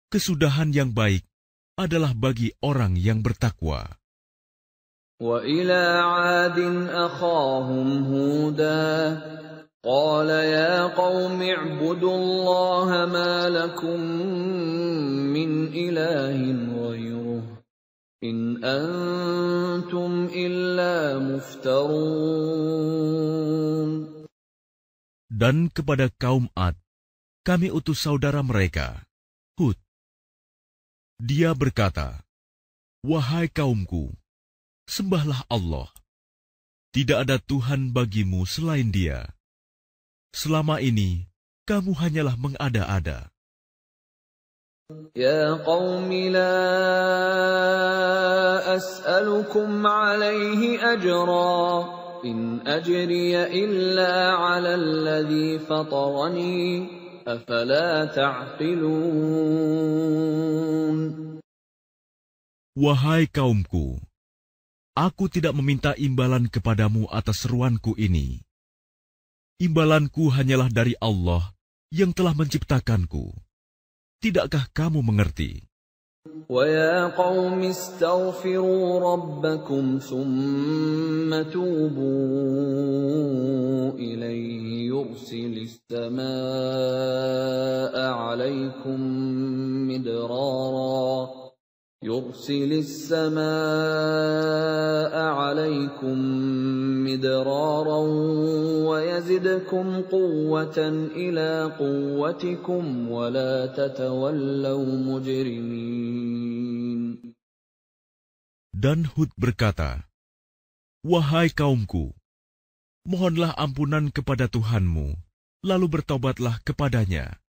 Kesudahan yang baik adalah bagi orang yang bertakwa. وَإِلَى عَادٍ أَخَاهُمْ هُودًا قَالَ يَا قَوْمِ اعْبُدُوا اللَّهَ مَا لَكُمْ مِنْ إِلَٰهٍ غَيْرُهُ إِنْ أَنْتُمْ إِلَّا مُفْتَرُونَ. Dan kepada kaum Ad, kami utus saudara mereka, Hud. Dia berkata, "Wahai kaumku, sembahlah Allah. Tidak ada Tuhan bagimu selain Dia. Selama ini, kamu hanyalah mengada-ada." يَا قَوْمِ لَا أَسْأَلُكُمْ عَلَيْهِ أَجْرًا إِنْ أَجْرِيَ إِلَّا عَلَى الَّذِي فَطَرَنِي أَفَلَا تَعْقِلُونَ. Wahai kaumku, aku tidak meminta imbalan kepadamu atas seruanku ini. Imbalanku hanyalah dari Allah yang telah menciptakanku. Tidakkah kamu mengerti? وَيَا قَوْمِ اسْتَغْفِرُوا رَبَّكُمْ ثُمَّ تُوبُوا إِلَيْهِ يُرْسِلِ السَّمَاءَ عَلَيْكُمْ مِدْرَارًا وَيَزِدْكُمْ قُوَّةً إِلَى قُوَّتِكُمْ وَلَا تَتَوَلَّوْا مُجْرِمِينَ. Dan Hud berkata, "Wahai kaumku, mohonlah ampunan kepada Tuhanmu, lalu bertobatlah kepadanya.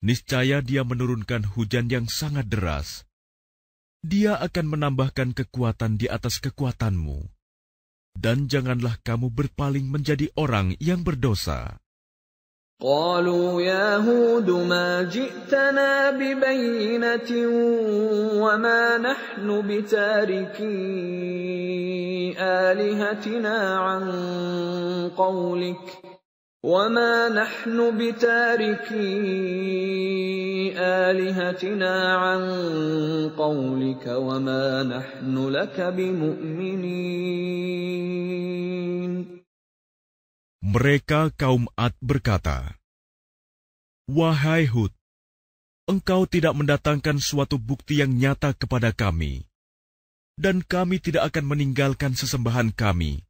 Niscaya Dia menurunkan hujan yang sangat deras. Dia akan menambahkan kekuatan di atas kekuatanmu. Dan janganlah kamu berpaling menjadi orang yang berdosa." قالوا يا هود ما جئتنا ببينة وما نحن بتاركي آلهتنا عن قولك وَمَا نَحْنُ بِتَارِكِي آلِهَتِنَا عَن قَوْلِكَ وَمَا نَحْنُ لَكَ بِمُؤْمِنِينَ. Mereka kaum Ad berkata, "Wahai Hud, engkau tidak mendatangkan suatu bukti yang nyata kepada kami, dan kami tidak akan meninggalkan sesembahan kami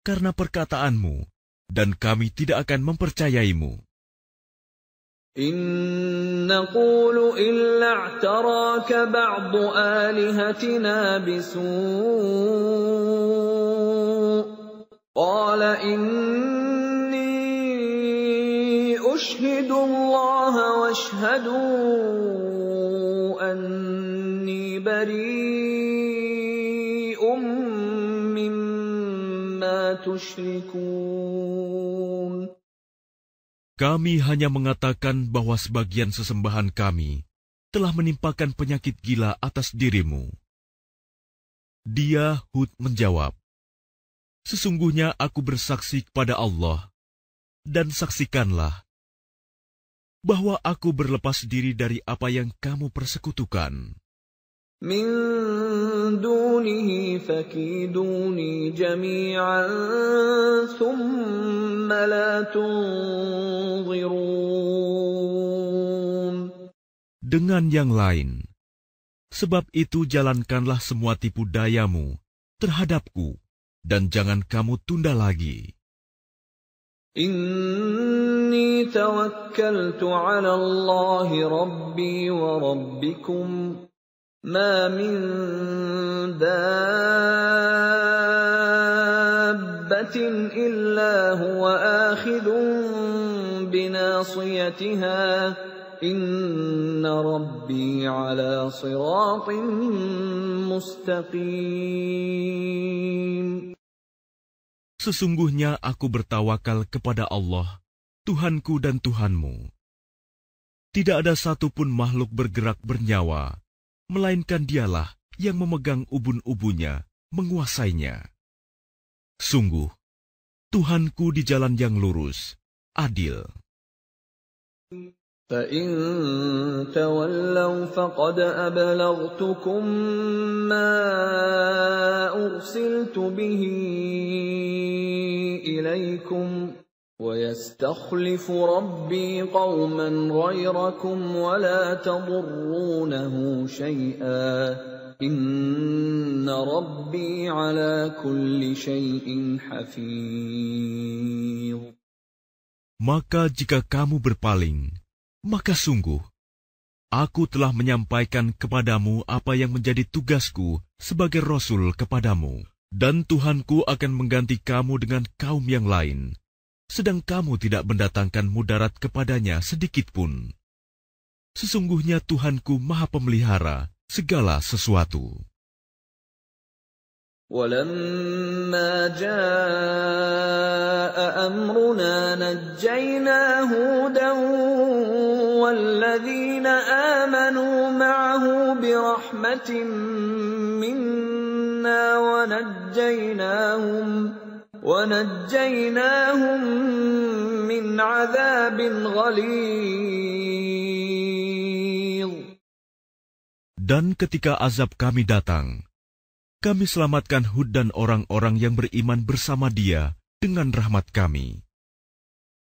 karena perkataanmu, dan kami tidak akan mempercayaimu. إِن نَّقُولُ إِلَّا اعْتَرَاكَ بَعْضُ آلِهَتِنَا بِسُوءٍ قَالَ إِنِّي أُشْهِدُ اللَّهَ وَاشْهَدُوا أَنِّي بَرِيءٌ مِّمَّا تُشْرِكُونَ. Kami hanya mengatakan bahwa sebagian sesembahan kami telah menimpakan penyakit gila atas dirimu." Dia, Hud, menjawab, "Sesungguhnya aku bersaksi kepada Allah, dan saksikanlah bahwa aku berlepas diri dari apa yang kamu persekutukan. مِن دُونِهِ فَكِيدُونِي جَمِيعًا ثُمَّ لَا تُنظِرُونَ. Dengan yang lain, sebab itu jalankanlah semua tipu dayamu terhadapku, dan jangan kamu tunda lagi. إِنِّي تَوَكَّلْتُ عَلَى اللَّهِ رَبِّي وَرَبِّكُمْ مَا مِن دَابَّةٍ إِلَّا هُوَ آخِذٌ بِنَاصِيَتِهَا إِنَّ رَبِّي عَلَى صِرَاطٍ مُّسْتَقِيمٍ. Sesungguhnya aku bertawakal kepada Allah, Tuhanku dan Tuhanmu. Tidak ada satupun makhluk bergerak bernyawa, melainkan Dialah yang memegang ubun-ubunnya, menguasainya. Sungguh, Tuhanku di jalan yang lurus, adil." فَإِن تَوَلَّوْا فَقَدْ أَبْلَغْتُكُم مَّا أُرْسِلْتُ بِهِ إِلَيْكُمْ وَيَسْتَخْلِفُ رَبِّي قَوْمًا غَيْرَكُمْ وَلَا تَضُرُّونَهُ شَيْئًا إِنَّ رَبِّي عَلَى كُلِّ شَيْءٍ حَفِيظٌ. Maka jika kamu berpaling, maka sungguh, aku telah menyampaikan kepadamu apa yang menjadi tugasku sebagai Rasul kepadamu, dan Tuhanku akan mengganti kamu dengan kaum yang lain, sedang kamu tidak mendatangkan mudarat kepadanya sedikitpun. Sesungguhnya Tuhanku Maha Pemelihara segala sesuatu. وَلَمَّا جَاءَ أَمْرُنَا نَجَّيْنَا هُودًا وَالَّذِينَ آمَنُوا مَعَهُ بِرَحْمَةٍ مِّنَّا وَنَجَّيْنَاهُم مِّنْ عَذَابٍ غَلِيظٍ. Dan ketika azab kami datang, kami selamatkan Hud dan orang-orang yang beriman bersama dia dengan rahmat kami.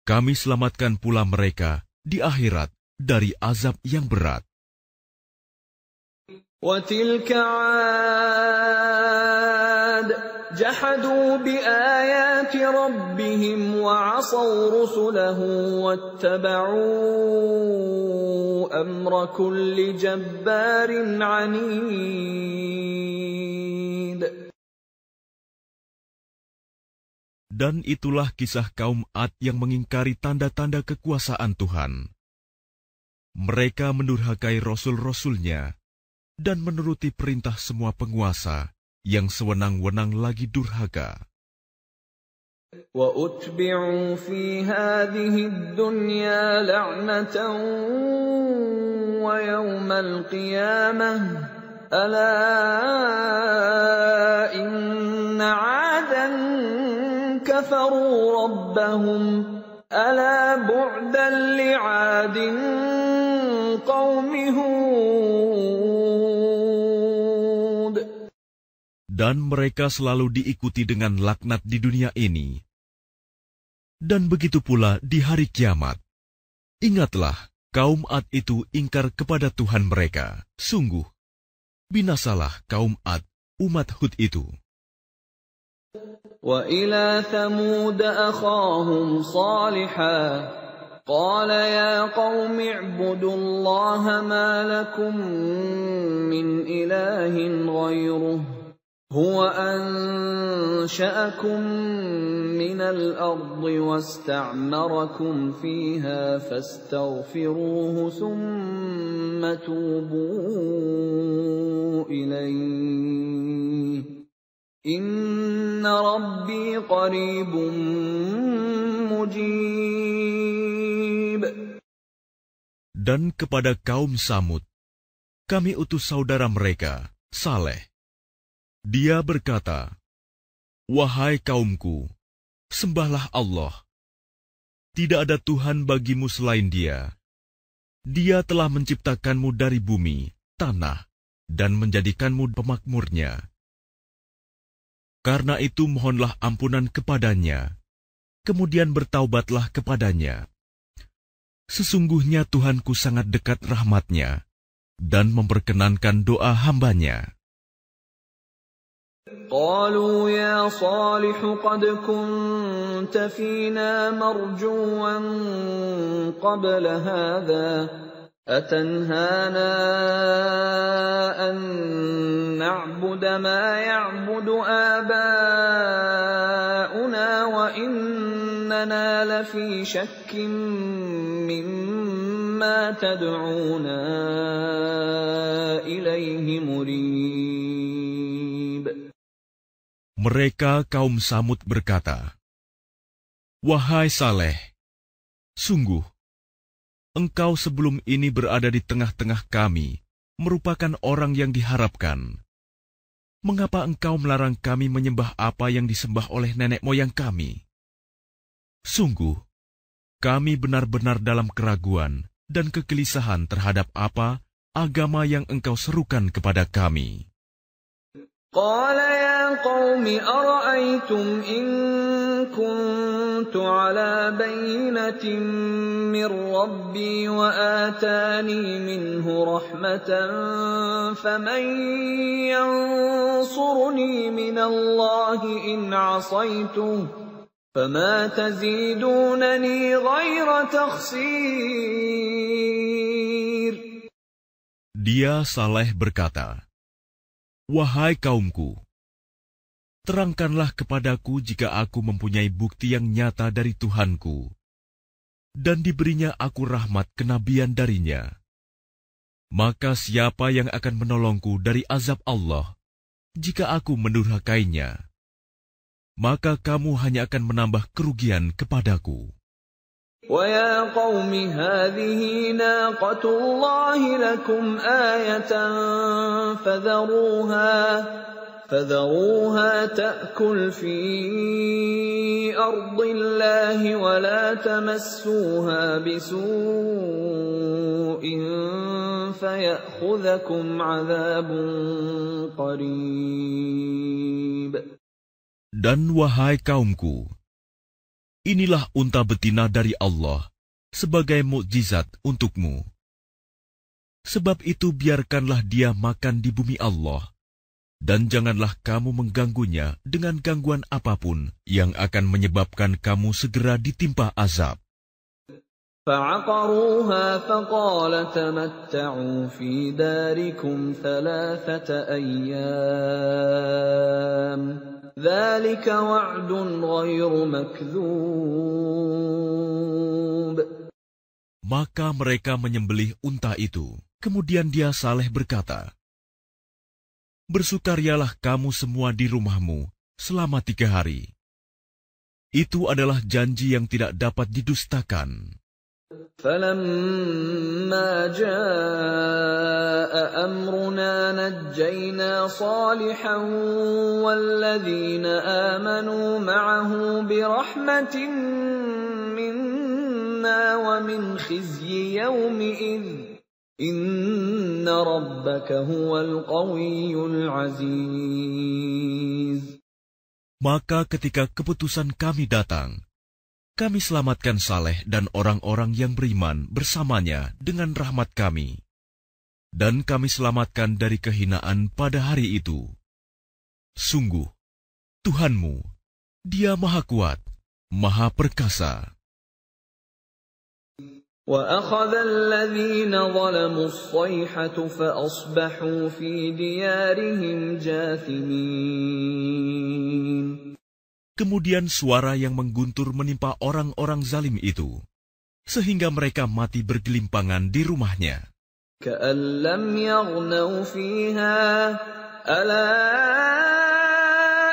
Kami selamatkan pula mereka di akhirat dari azab yang berat. وَتِلْكَ عَادٌ جَحَدُوا بِآيَاتِ رَبِّهِمْ وَعَصَوْا رُسُلَهُ وَاتَّبَعُوا أَمْرَ كُلِّ جَبَّارٍ عَنِيدٍ. Dan itulah kisah kaum Ad yang mengingkari tanda-tanda kekuasaan Tuhan. Mereka mendurhakai rasul-rasulnya dan menuruti perintah semua penguasa yang sewenang-wenang lagi durhaka. وَأُتْبِعُوا فِي هَٰذِهِ الدُّنْيَا لَعْنَةً وَيَوْمَ الْقِيَامَةِ أَلَا إِنَّ عَادًا كَفَرُوا رَبَّهُمْ ألا بعدا لعاد قوم هود. Dan mereka selalu diikuti dengan laknat di dunia ini. Dan begitu pula di hari kiamat. Ingatlah, kaum Ad itu ingkar kepada Tuhan mereka. Sungguh, binasalah kaum Ad, umat Hud itu. وَإِلَى ثَمُودَ أَخَاهُمْ صَالِحًا قَالَ يَا قَوْمِ اعْبُدُوا اللَّهَ مَا لَكُمْ مِنْ إِلَٰهٍ غَيْرُهُ هُوَ أَنشَأَكُم مِّنَ الْأَرْضِ وَاسْتَعْمَرَكُمْ فِيهَا فَاسْتَغْفِرُوهُ ثُمَّ تُوبُوا إِلَيْهِ إِنَّ رَبِّي قَرِيبٌ مُّجِيبٌ. Dan kepada kaum Samud, kami utus saudara mereka, Saleh. Dia berkata, "Wahai kaumku, sembahlah Allah. Tidak ada Tuhan bagimu selain Dia. Dia telah menciptakanmu dari bumi, tanah, dan menjadikanmu pemakmurnya. Karena itu mohonlah ampunan kepadanya, kemudian bertaubatlah kepadanya. Sesungguhnya Tuhanku sangat dekat rahmatnya, dan memperkenankan doa hambanya." قالوا يا صالح قد كنت فينا مرجوا قبل هذا أتنهانا أن نعبد ما يعبد آباؤنا وإننا لفي شك مما تدعونا إليه مريب. Mereka kaum Samud berkata, "Wahai Saleh, sungguh, engkau sebelum ini berada di tengah-tengah kami, merupakan orang yang diharapkan. Mengapa engkau melarang kami menyembah apa yang disembah oleh nenek moyang kami? Sungguh, kami benar-benar dalam keraguan dan kegelisahan terhadap apa agama yang engkau serukan kepada kami." قال يا قوم أرأيتم إن كنت على بينة من ربي وآتاني منه رحمة فمن ينصرني من الله إن عصيته فما تزيدونني غير تخسير. Dia Saleh berkata, "Wahai kaumku, terangkanlah kepadaku jika aku mempunyai bukti yang nyata dari Tuhanku, dan diberinya aku rahmat kenabian darinya. Maka siapa yang akan menolongku dari azab Allah, jika aku mendurhakainya? Maka kamu hanya akan menambah kerugian kepadaku." وَيَا قَوْمِ هَٰذِهِ نَاقَةُ اللَّهِ لَكُمْ آيَةً فَذَرُوهَا تَأْكُلْ فِي أَرْضِ اللَّهِ وَلَا تَمَسُّوهَا بِسُوءٍ فَيَأْخُذَكُمْ عَذَابٌ قَرِيبٌ. Dan wahai kaumku, inilah unta betina dari Allah sebagai mukjizat untukmu. Sebab itu biarkanlah dia makan di bumi Allah, dan janganlah kamu mengganggunya dengan gangguan apapun yang akan menyebabkan kamu segera ditimpa azab. فَعَقَرُوهَا فَقَالَ تَمَتَّعُوا فِي دَارِكُمْ 3 أَيَّامٍ ذَلِكَ وَعْدٌ غَيْرُ مَكْذُوبٍ. Maka mereka menyembelih unta itu. Kemudian dia Saleh berkata, "Bersukarialah kamu semua di rumahmu selama 3 hari. Itu adalah janji yang tidak dapat didustakan." فَلَمَّا جَاءَ أَمْرُنَا نَجَّيْنَا صَالِحًا وَالَّذِينَ آمَنُوا مَعَهُ بِرَحْمَةٍ مِّنَّا عنا ومن خزي يومئذ إن ربك هو القوي العزيز. Maka ketika keputusan kami datang, kami selamatkan Saleh dan orang-orang yang beriman bersamanya dengan rahmat kami. Dan kami selamatkan dari kehinaan pada hari itu. Sungguh, Tuhanmu, Dia Maha Kuat, Maha Perkasa. وَأَخَذَ الَّذِينَ ظَلَمُوا الصَّيْحَةُ فَأَصْبَحُوا فِي دِيَارِهِمْ جَاثِمِينَ. Kemudian suara yang mengguntur menimpa orang-orang zalim itu, sehingga mereka mati bergelimpangan di rumahnya. كَأَن لَّمْ يَغْنَوْا فِيهَا أَلَا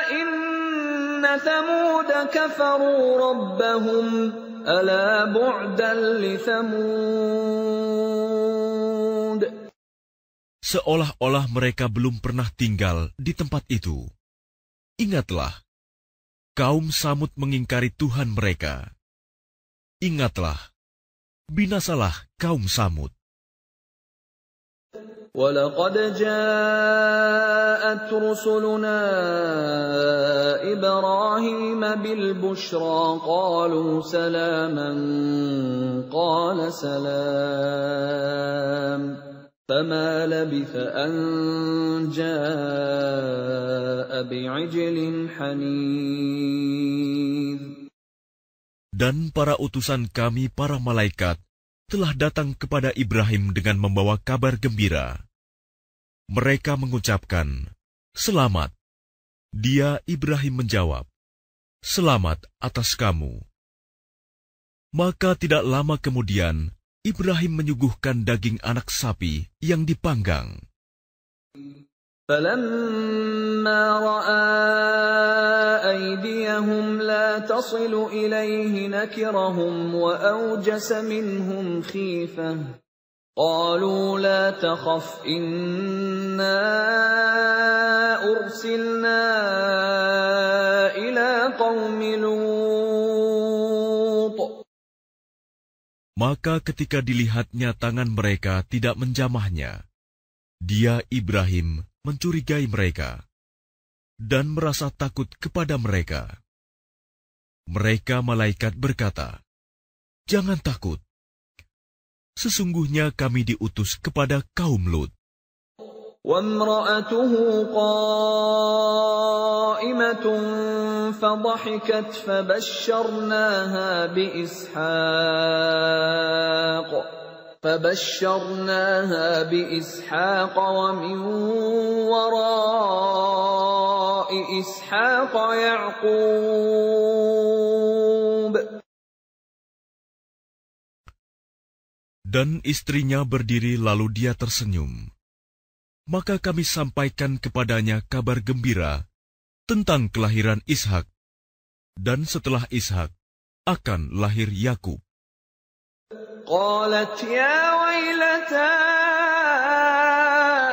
إِنَّ ثَمُودَ كَفَرُوا رَبَّهُمْ أَلَا بُعْدًا لِثَمُودَ. Seolah-olah mereka belum pernah tinggal di tempat itu. Ingatlah, kaum Samud mengingkari Tuhan mereka. Ingatlah, binasalah kaum Samud. وَلَقَدْ جَاءَتْ رُسُلُنَا إِبْرَاهِيمَ بِالْبُشْرَىٰ قَالُوا سَلَامًا قَالَ سَلَامٌ فَمَا لَبِثَ أَن جَاءَ بِعِجْلٍ حَنِيذٍ. Dan para utusan kami, para malaikat, telah datang kepada Ibrahim dengan membawa kabar gembira. Mereka mengucapkan, "Selamat." Dia, Ibrahim, menjawab, "Selamat atas kamu." Maka tidak lama kemudian, Ibrahim menyuguhkan daging anak sapi yang dipanggang. فَلَمَّا رَأَىٰ أَيْدِيَهُمْ لَا تَصِلُ إِلَيْهِ نَكِرَهُمْ وَأَوْجَسَ مِنْهُمْ خِيفَةً قَالُوا لَا تَخَفْ إِنَّا أُرْسِلْنَا إِلَىٰ قَوْمِ لُوطٍ. Maka ketika dilihatnya tangan mereka tidak menjamahnya, dia, Ibrahim, mencurigai mereka dan merasa takut kepada mereka. Mereka malaikat berkata, "Jangan takut. Sesungguhnya kami diutus kepada kaum Lut." وَامْرَأَتُهُ قَائِمَةٌ فَضَحِكَتْ فَبَشَّرْنَاهَا بِإِسْحَاقَ وَمِنْ وَرَاءِ إِسْحَاقَ يَعْقُوبَ. Dan istrinya berdiri lalu dia tersenyum. Maka kami sampaikan kepadanya kabar gembira tentang kelahiran Ishak. Dan setelah Ishak akan lahir Yakub. قالت يا ويلتى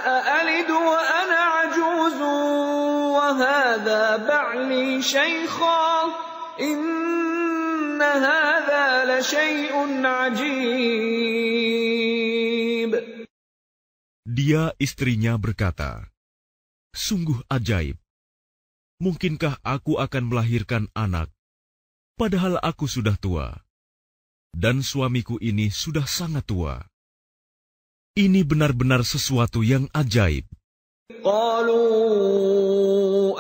أألد وأنا عجوز وهذا بعلي شيخا إن هذا لشيء عجيب. Dia, istrinya, berkata, "Sungguh ajaib. Mungkinkah aku akan melahirkan anak, padahal aku sudah tua? Dan suamiku ini sudah sangat tua. Ini benar-benar sesuatu yang ajaib." قالوا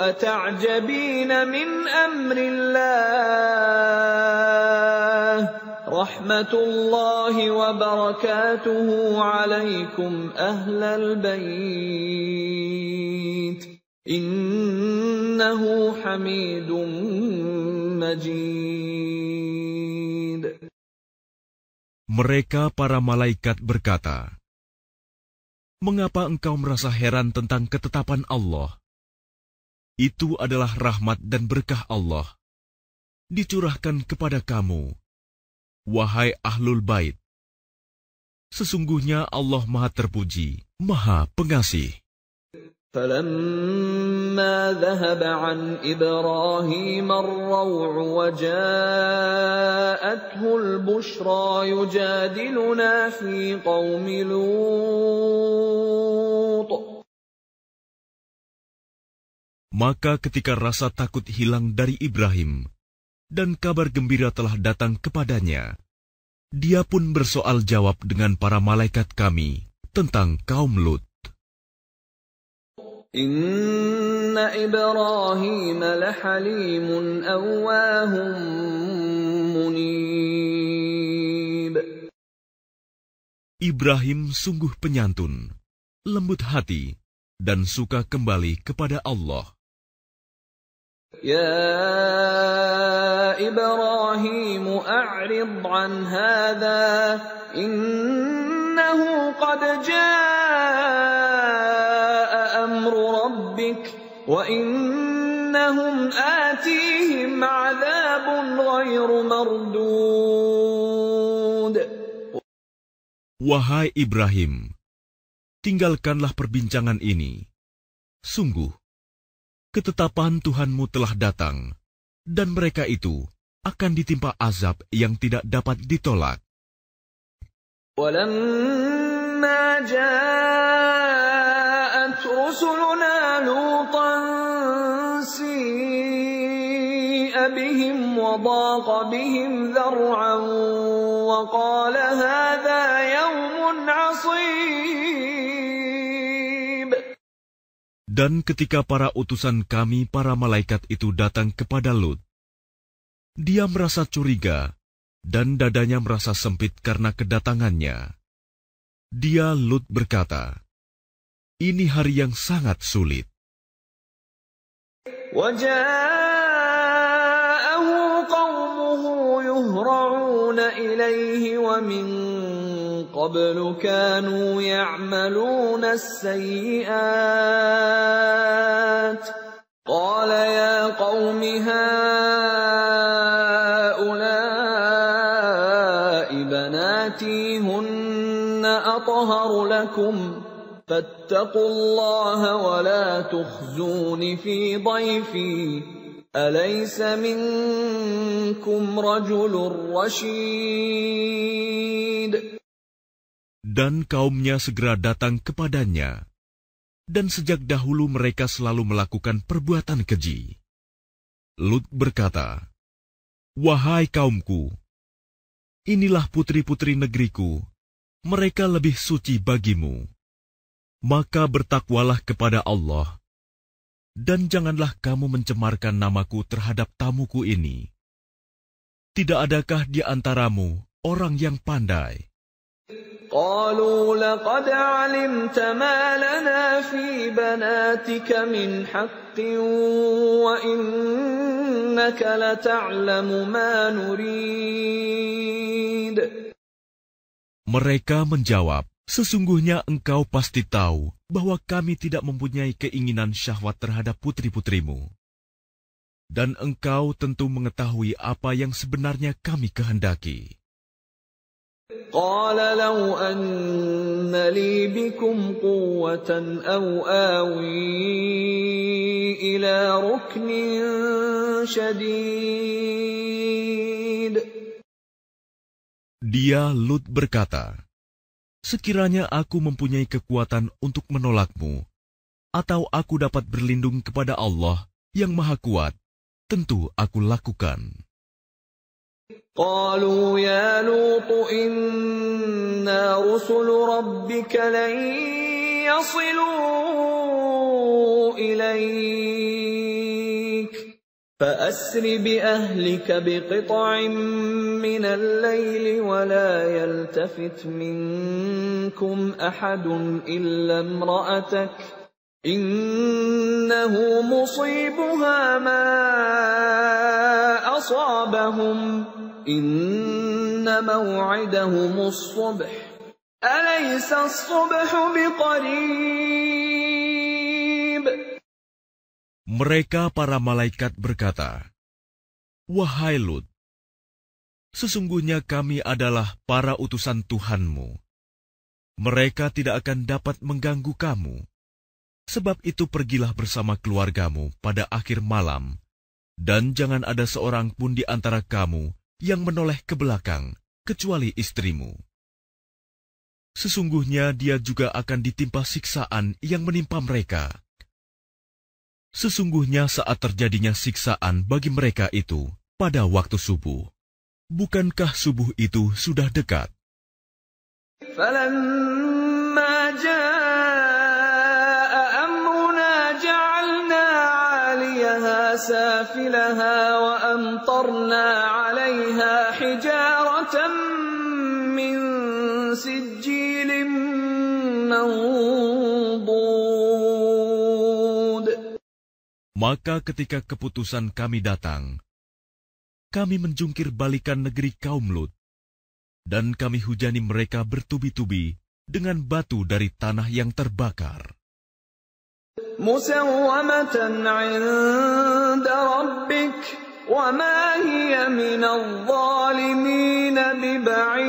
أتعجبين من أمر الله رحمة الله وبركاته عليكم أهل البيت إنه حميد مجيد. Mereka, para malaikat, berkata, "Mengapa engkau merasa heran tentang ketetapan Allah? Itu adalah rahmat dan berkah Allah, dicurahkan kepada kamu, wahai Ahlul Bait. Sesungguhnya Allah Maha Terpuji, Maha Pengasih." فَلَمَّا ذَهَبَ عَنْ إِبْرَاهِيمَ الرَّوْعُ وَجَاءَتْهُ الْبُشْرَىٰ يُجَادِلُنَا فِي قَوْمِ لُوطٍ. Maka ketika rasa takut hilang dari Ibrahim, dan kabar gembira telah datang kepadanya, dia pun bersoal jawab dengan para malaikat kami tentang kaum Lut. Inna Ibrahim lahalimun awwahum munib. Ibrahim sungguh penyantun, lembut hati, dan suka kembali kepada Allah. Ya Ibrahim a'rid an hadha innahu qad jaa amru rabbik wa innahum atihim 'adzabun ghairu mardud. Wahai Ibrahim, tinggalkanlah perbincangan ini. Sungguh, ketetapan Tuhanmu telah datang, dan mereka itu akan ditimpa azab yang tidak dapat ditolak. وَلَمَّا جَاءَتْ رُسُلُنَا لُوطًا سِيءَ بِهِمْ وَضَاقَ بِهِمْ ذَرْعًا وَقَالَ هَذَا يَوْمٌ عَصِيبٌ. Dan ketika para utusan kami, para malaikat itu datang kepada Lut, dia merasa curiga, dan dadanya merasa sempit karena kedatangannya. Dia, Lut, berkata, "Ini hari yang sangat sulit." وَجَاءَهُ قَوْمُهُ يُهْرَعُونَ إِلَيْهِ وَمِن قَبْلُ كَانُوا يَعْمَلُونَ السَّيِّئَاتِ قَالَ يَا قَوْمِ هَٰؤُلَاءِ بَنَاتِي هُنَّ أَطْهَرُ لَكُمْ فَاتَّقُوا اللَّهَ وَلَا تُخْزُونِ فِي ضَيْفِي أَلَيْسَ مِنكُمْ رَجُلٌ رَّشِيدٌ. Dan kaumnya segera datang kepadanya, dan sejak dahulu mereka selalu melakukan perbuatan keji. Lut berkata, "Wahai kaumku, inilah putri-putri negeriku, mereka lebih suci bagimu. Maka bertakwalah kepada Allah, dan janganlah kamu mencemarkan namaku terhadap tamuku ini. Tidak adakah di antaramu orang yang pandai?" قالوا لقد علمت ما لنا في بناتك من حق وإنك لتعلم ما نريد. Mereka menjawab, "Sesungguhnya engkau pasti tahu bahwa kami tidak mempunyai keinginan syahwat terhadap putri-putrimu. Dan engkau tentu mengetahui apa yang sebenarnya kami kehendaki." قال لو أن لي بكم قوة أو آوي إلى ركن شديد. Dia, Lut, berkata, "Sekiranya aku mempunyai kekuatan untuk menolakmu, atau aku dapat berlindung kepada Allah yang Maha Kuat, tentu aku lakukan." قالوا يا لوط إنا رسل ربك لن يصلوا إليك فأسر بأهلك بقطع من الليل ولا يلتفت منكم أحد إلا امرأتك إنه مصيبها ما أصابهم إن موعدهم الصبح أليس الصبح بقريب. Mereka para malaikat berkata, "Wahai Lut, sesungguhnya kami adalah para utusan Tuhanmu. Mereka tidak akan dapat mengganggu kamu. Sebab itu pergilah bersama keluargamu pada akhir malam, dan jangan ada seorang pun di antara kamu yang menoleh ke belakang, kecuali istrimu. Sesungguhnya dia juga akan ditimpa siksaan yang menimpa mereka. Sesungguhnya saat terjadinya siksaan bagi mereka itu pada waktu subuh. Bukankah subuh itu sudah dekat? فَلَمَّا جَاءَ أَمْرُنَا جَعَلْنَا عَالِيَهَا سَافِلَهَا وَأَمْطَرْنَا عَلَيْهَا حِجَارَةً مِّن سِجِّيلٍ مَّنضُودٍ. Maka ketika keputusan kami datang, kami menjungkir balikan negeri kaum Lut, dan kami hujani mereka bertubi-tubi dengan batu dari tanah yang terbakar. مُّسَوَّمَةً عِندَ رَبِّكَ وَمَا هِيَ مِنَ الظَّالِمِينَ بِبَعِيدٍ.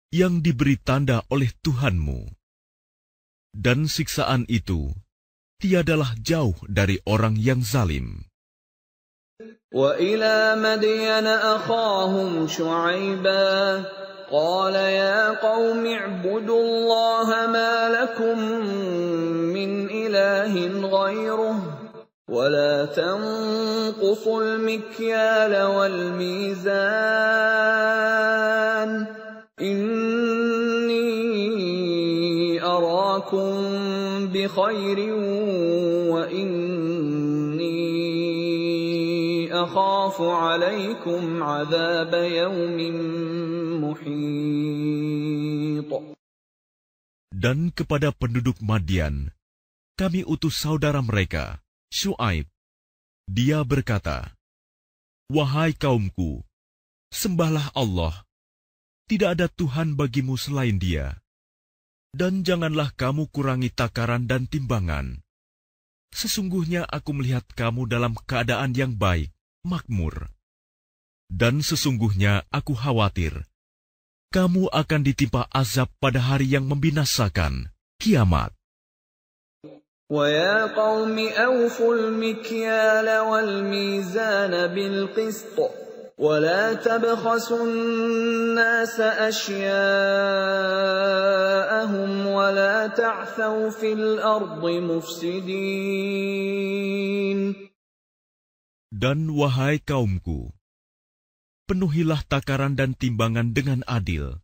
Yang diberi tanda oleh Tuhanmu. Dan siksaan itu tiadalah jauh dari orang yang zalim. وَإِلَى مَدْيَنَ أَخَاهُمْ شُعَيْبًا قَالَ يَا قَوْمِ اعْبُدُوا اللَّهَ مَا لَكُمْ مِنْ إِلَٰهٍ غَيْرُهُ وَلَا تَنقُصُوا الْمِكْيَالَ وَالْمِيزَانَ إِنِّي أَرَاكُمْ بِخَيْرٍ وَإِنِّي أَخَافُ عَلَيْكُمْ عَذَابَ يَوْمٍ مُحِيطٍ. Dan kepada penduduk Madian, kami utus saudara mereka, Syuaib. Dia berkata, "Wahai kaumku, sembahlah Allah. Tidak ada Tuhan bagimu selain Dia. Dan janganlah kamu kurangi takaran dan timbangan. Sesungguhnya aku melihat kamu dalam keadaan yang baik, makmur. Dan sesungguhnya aku khawatir, kamu akan ditimpa azab pada hari yang membinasakan, kiamat." وَيَا قَوْمِ أَوْفُوا الْمِكْيَالَ وَالْمِيزَانَ بِالْقِسْطِ وَلَا تَبْخَسُوا النَّاسَ أَشْيَاءَهُمْ وَلَا تَعْثَوْا فِي الْأَرْضِ مُفْسِدِينَ. Dan wahai kaumku, penuhilah takaran dan timbangan dengan adil,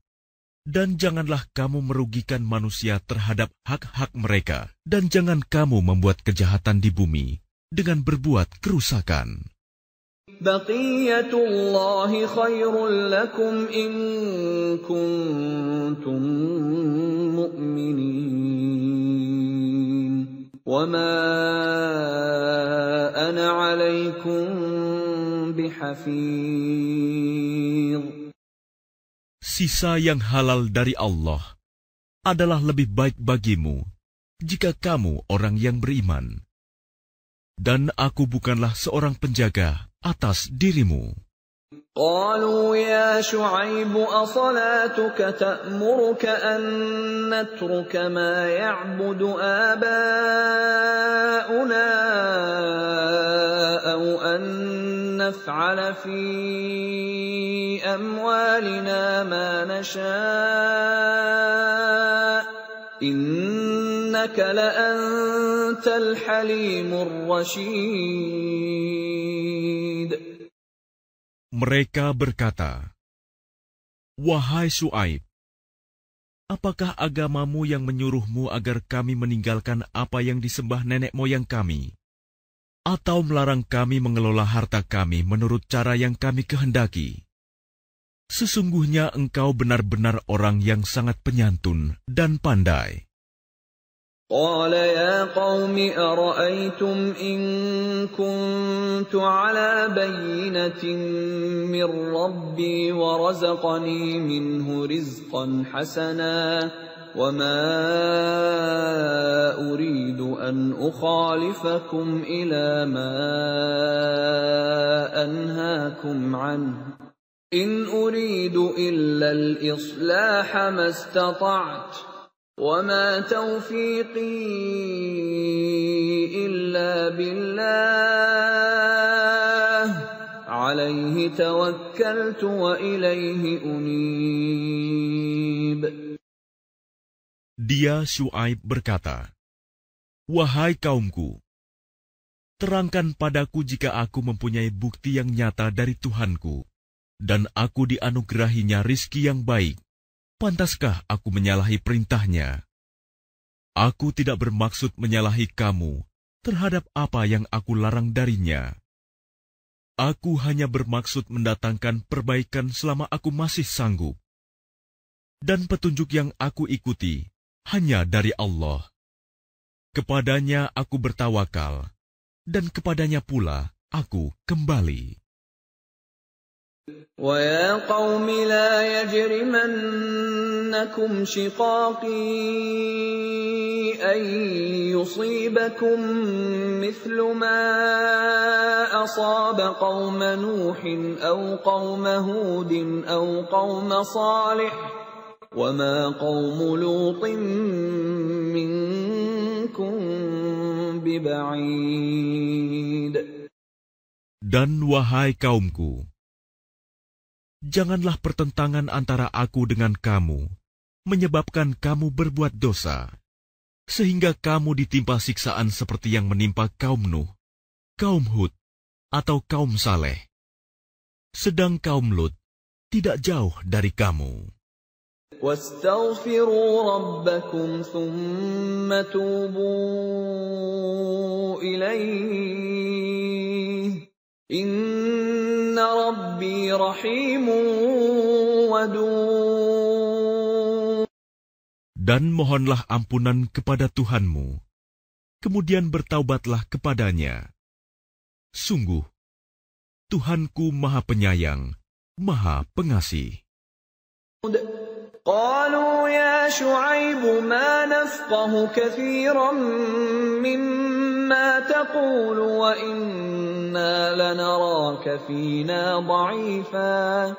dan janganlah kamu merugikan manusia terhadap hak-hak mereka, dan jangan kamu membuat kejahatan di bumi dengan berbuat kerusakan. بَقِيَّةُ اللَّهِ خَيْرٌ لَكُمْ إِن كُنتُم مُّؤْمِنِينَ وَمَا أَنَا عَلَيْكُمْ بِحَفِيظٍ. Sisa yang halal dari Allah adalah lebih baik bagimu jika kamu orang yang beriman. Dan aku bukanlah seorang penjaga atas dirimu. قالوا يا شعيب أصلاتك تأمرك أن نترك ما يعبد آباؤنا أو أن نفعل في أموالنا ما نشاء إنك لأنت الحليم الرشيد. Mereka berkata, "Wahai Syuaib, apakah agamamu yang menyuruhmu agar kami meninggalkan apa yang disembah nenek moyang kami, atau melarang kami mengelola harta kami menurut cara yang kami kehendaki? Sesungguhnya engkau benar-benar orang yang sangat penyantun dan pandai." قال يا قوم أرأيتم إن كنت على بينة من ربي ورزقني منه رزقا حسنا وما أريد أن أخالفكم إلى ما أنهاكم عنه إن أريد إلا الإصلاح ما استطعت وَمَا تَوْفِيقِي إِلَّا بِاللَّهِ عَلَيْهِ تَوَكَّلْتُ وَإِلَيْهِ أُنِيبُ. Dia Syuaib berkata, "Wahai kaumku, terangkan padaku jika aku mempunyai bukti yang nyata dari Tuhanku, dan aku dianugerahinya rizki yang baik. Pantaskah aku menyalahi perintahnya? Aku tidak bermaksud menyalahi kamu terhadap apa yang aku larang darinya. Aku hanya bermaksud mendatangkan perbaikan selama aku masih sanggup. Dan petunjuk yang aku ikuti hanya dari Allah. Kepadanya aku bertawakal, dan kepadanya pula aku kembali." وَيَا قَوْمِ لَا يَجْرِمَنَّكُمْ شِقَاقِي أَن يُصِيبَكُم مِّثْلُ مَا أَصَابَ قَوْمَ نُوحٍ أَوْ قَوْمَ هُودٍ أَوْ قَوْمَ صَالِحٍ وَمَا قَوْمُ لُوطٍ مِّنكُم بِبَعِيدٍ. Dan wahai kaumku, janganlah pertentangan antara aku dengan kamu menyebabkan kamu berbuat dosa, sehingga kamu ditimpa siksaan seperti yang menimpa kaum Nuh, kaum Hud, atau kaum Saleh. Sedang kaum Lut tidak jauh dari kamu. وَاسْتَغْفِرُوا رَبَّكُمْ ثُمَّ تُوبُوا إِلَيْهِ إِنَّ رَبِّي رَحِيمٌ وَدُودٌ. Dan mohonlah ampunan kepada Tuhanmu, kemudian bertaubatlah kepadanya. Sungguh, Tuhanku Maha Penyayang, Maha Pengasih. قالوا يا شعيب ما نفقه كثيرا مما تقول وإنا لنراك فينا ضعيفا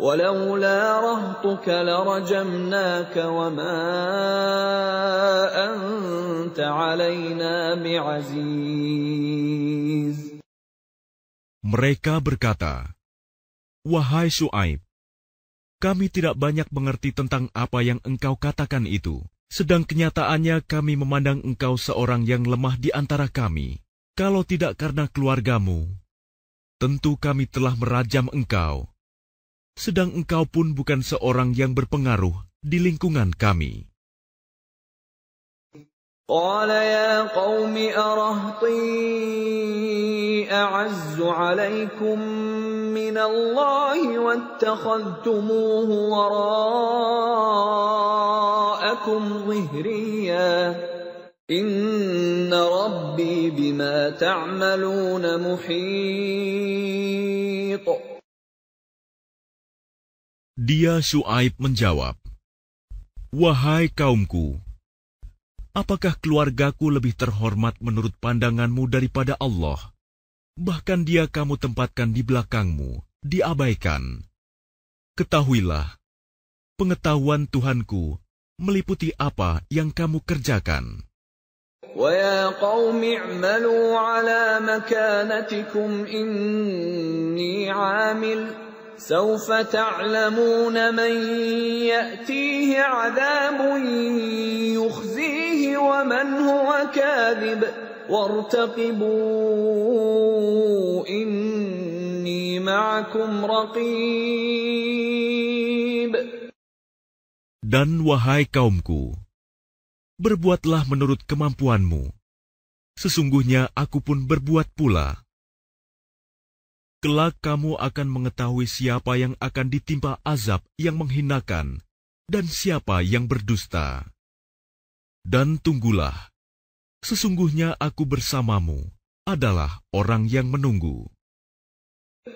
ولولا رهطك لرجمناك وما أنت علينا بعزيز. Mereka berkata, "Wahai Syuaib, kami tidak banyak mengerti tentang apa yang engkau katakan itu. Sedang kenyataannya kami memandang engkau seorang yang lemah di antara kami. Kalau tidak karena keluargamu, tentu kami telah merajam engkau. Sedang engkau pun bukan seorang yang berpengaruh di lingkungan kami." قال يا قوم أرهطي أعز عليكم من الله واتخذتموه وراءكم ظهريا إن ربي بما تعملون محيط. Dia Syuaib menjawab, "Wahai kaumku, apakah keluargaku lebih terhormat menurut pandanganmu daripada Allah? Bahkan dia kamu tempatkan di belakangmu, diabaikan. Ketahuilah, pengetahuan Tuhanku meliputi apa yang kamu kerjakan." وَيَا قَوْمِ اعْمَلُوا عَلَى مَكَانَتِكُمْ إِنِّي عَامِلٌ سَوْفَ تَعْلَمُونَ مَنْ يَأْتِيهِ عَذَابٌ يُخْزِيهِ وَمَنْ هُوَ كَاذِبٌ وَارْتَقِبُوا إِنِّي مَعَكُمْ رَقِيبٌ. Dan wahai kaumku, berbuatlah menurut kemampuanmu. Sesungguhnya aku pun berbuat pula. Kelak kamu akan mengetahui siapa yang akan ditimpa azab yang menghinakan dan siapa yang berdusta. Dan tunggulah, sesungguhnya aku bersamamu adalah orang yang menunggu.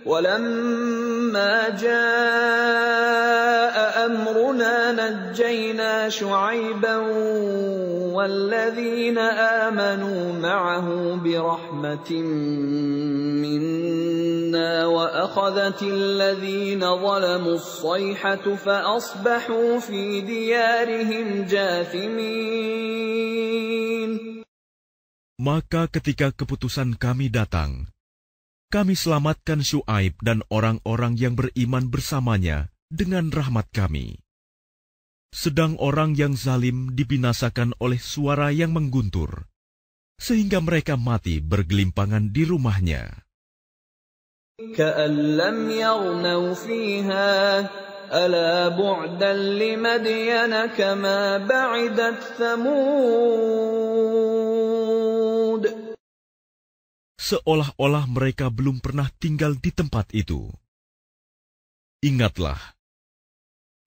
وَلَمَّا جَاءَ أَمْرُنَا نَجَّيْنَا شُعَيْبًا وَالَّذِينَ آمَنُوا مَعَهُ بِرَحْمَةٍ مِّنَّا وأخذت الذين ظلموا الصيحة فأصبحوا في ديارهم جاثمين. Maka ketika keputusan kami datang, kami selamatkan Syuaib dan orang-orang yang beriman bersamanya dengan rahmat kami. Sedang orang yang zalim dibinasakan oleh suara yang mengguntur, sehingga mereka mati bergelimpangan di rumahnya. كأن لم يغنوا فيها ألا بعدا لمدين كما بعدت ثمود. Seolah-olah mereka belum pernah tinggal di tempat itu. Ingatlah,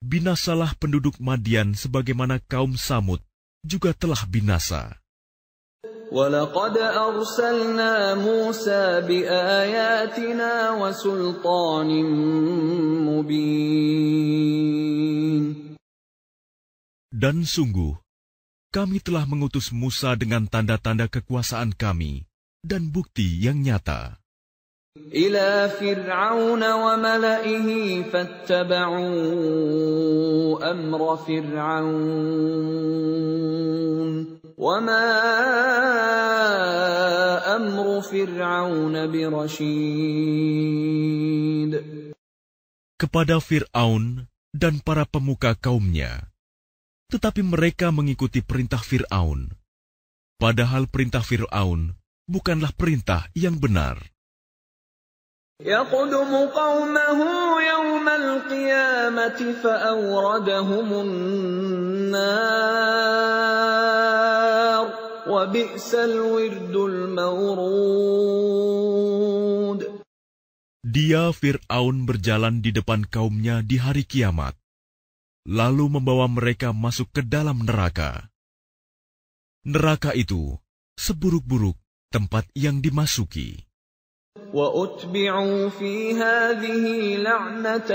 binasalah penduduk Madian sebagaimana kaum Samud juga telah binasa. وَلَقَدْ أَرْسَلْنَا مُوسَى بِآيَاتِنَا وَسُلْطَانٍ مُبِينٍ. Dan sungguh, kami telah mengutus Musa dengan tanda-tanda kekuasaan kami dan bukti yang nyata. إِلَى فِرْعَوْنَ وَمَلَئِهِ فَاتَّبَعُوا أَمْرَ فِرْعَوْنَ وَمَا أَمْرُ فِرْعَوْنَ بِرَشِيدٍ. Kepada Fir'aun dan para pemuka kaumnya, tetapi mereka mengikuti perintah Fir'aun, padahal perintah Fir'aun bukanlah perintah yang benar. يَقْدُمُ قَوْمَهُ يَوْمَ الْقِيَامَةِ فَأَوْرَدَهُمُ النَّارَ وَبِئْسَ الْوِرْدُ الْمَوْرُودُ. Dia Fir'aun berjalan di depan kaumnya di hari kiamat, lalu membawa mereka masuk ke dalam neraka. Neraka itu seburuk-buruk tempat yang dimasuki. وَأُتْبِعُوا فِي هَذِهِ لَعْنَةً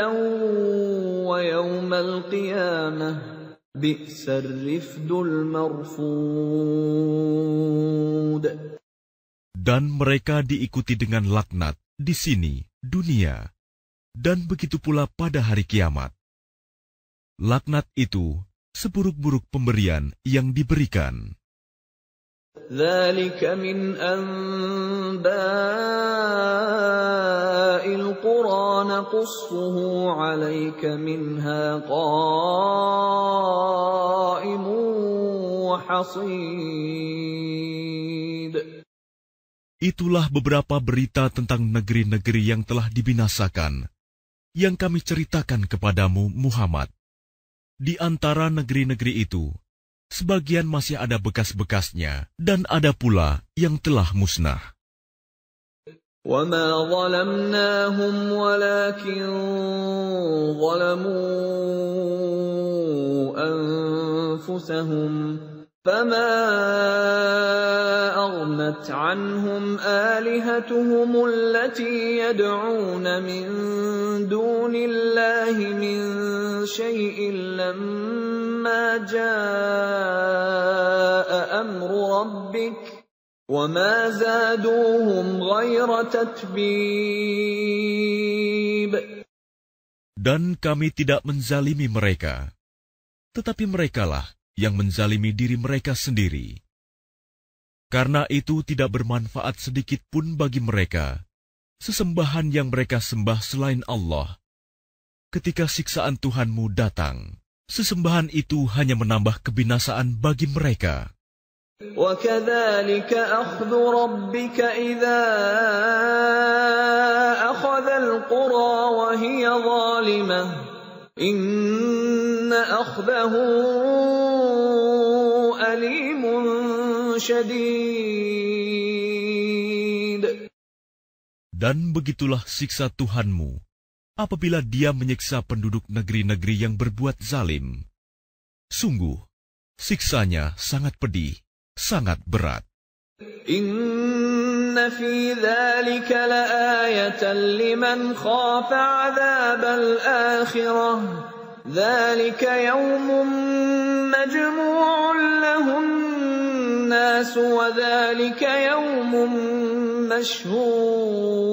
وَيَوْمَ الْقِيَامَةِ بِئْسَ الرِّفْدُ الْمَرْفُودُ. Dan mereka diikuti dengan laknat di sini, dunia, dan begitu pula pada hari kiamat. Laknat itu seburuk-buruk pemberian yang diberikan. ذَلِكَ مِنْ أَنْبَاءِ الْقُرَى نَقُصُّهُ عَلَيْكَ مِنْهَا قَائِمٌ وَحَصِيدٌ. Itulah beberapa berita tentang negeri-negeri yang telah dibinasakan, yang kami ceritakan kepadamu, Muhammad. Di antara negeri-negeri itu, sebagian masih ada bekas-bekasnya, dan ada pula yang telah musnah. وَمَا ظَلَمْنَاهُمْ وَلَكِنْ ظَلَمُوا أَنفُسَهُمْ فَمَا أَغْنَتْ عَنْهُمْ آلِهَتُهُمُ الَّتِي يَدْعُونَ مِنْ دُونِ اللَّهِ مِنْ شَيْءٍ لَمَّا جَاءَ أَمْرُ رَبِّكَ وَمَا زَادُوهُمْ غَيْرَ تَتْبِيبٍ. Dan kami tidak menzalimi mereka, tetapi merekalah yang menzalimi diri mereka sendiri. Karena itu tidak bermanfaat sedikit pun bagi mereka sesembahan yang mereka sembah selain Allah. Ketika siksaan Tuhanmu datang, sesembahan itu hanya menambah kebinasaan bagi mereka. وَكَذَلِكَ أَخْذُ رَبِّكَ إِذَا أَخَذَ الْقُرَى وَهِيَ ظَالِمَةٌ إِنَّ أَخْذَهُ أَلِيمٌ شَدِيدٌ. Dan begitulah siksa Tuhanmu apabila Dia menyiksa penduduk negeri-negeri yang berbuat zalim. Sungguh, siksanya sangat pedih, sangat berat. إِنَّ فِي ذَلِكَ لَآيَةً لِمَنْ خَافَ عَذَابَ الْآخِرَةِ ذَلِكَ يَوْمٌ مَّجْمُوعٌ لَهُ النَّاسُ وَذَلِكَ يَوْمٌ مَّشْهُودٌ.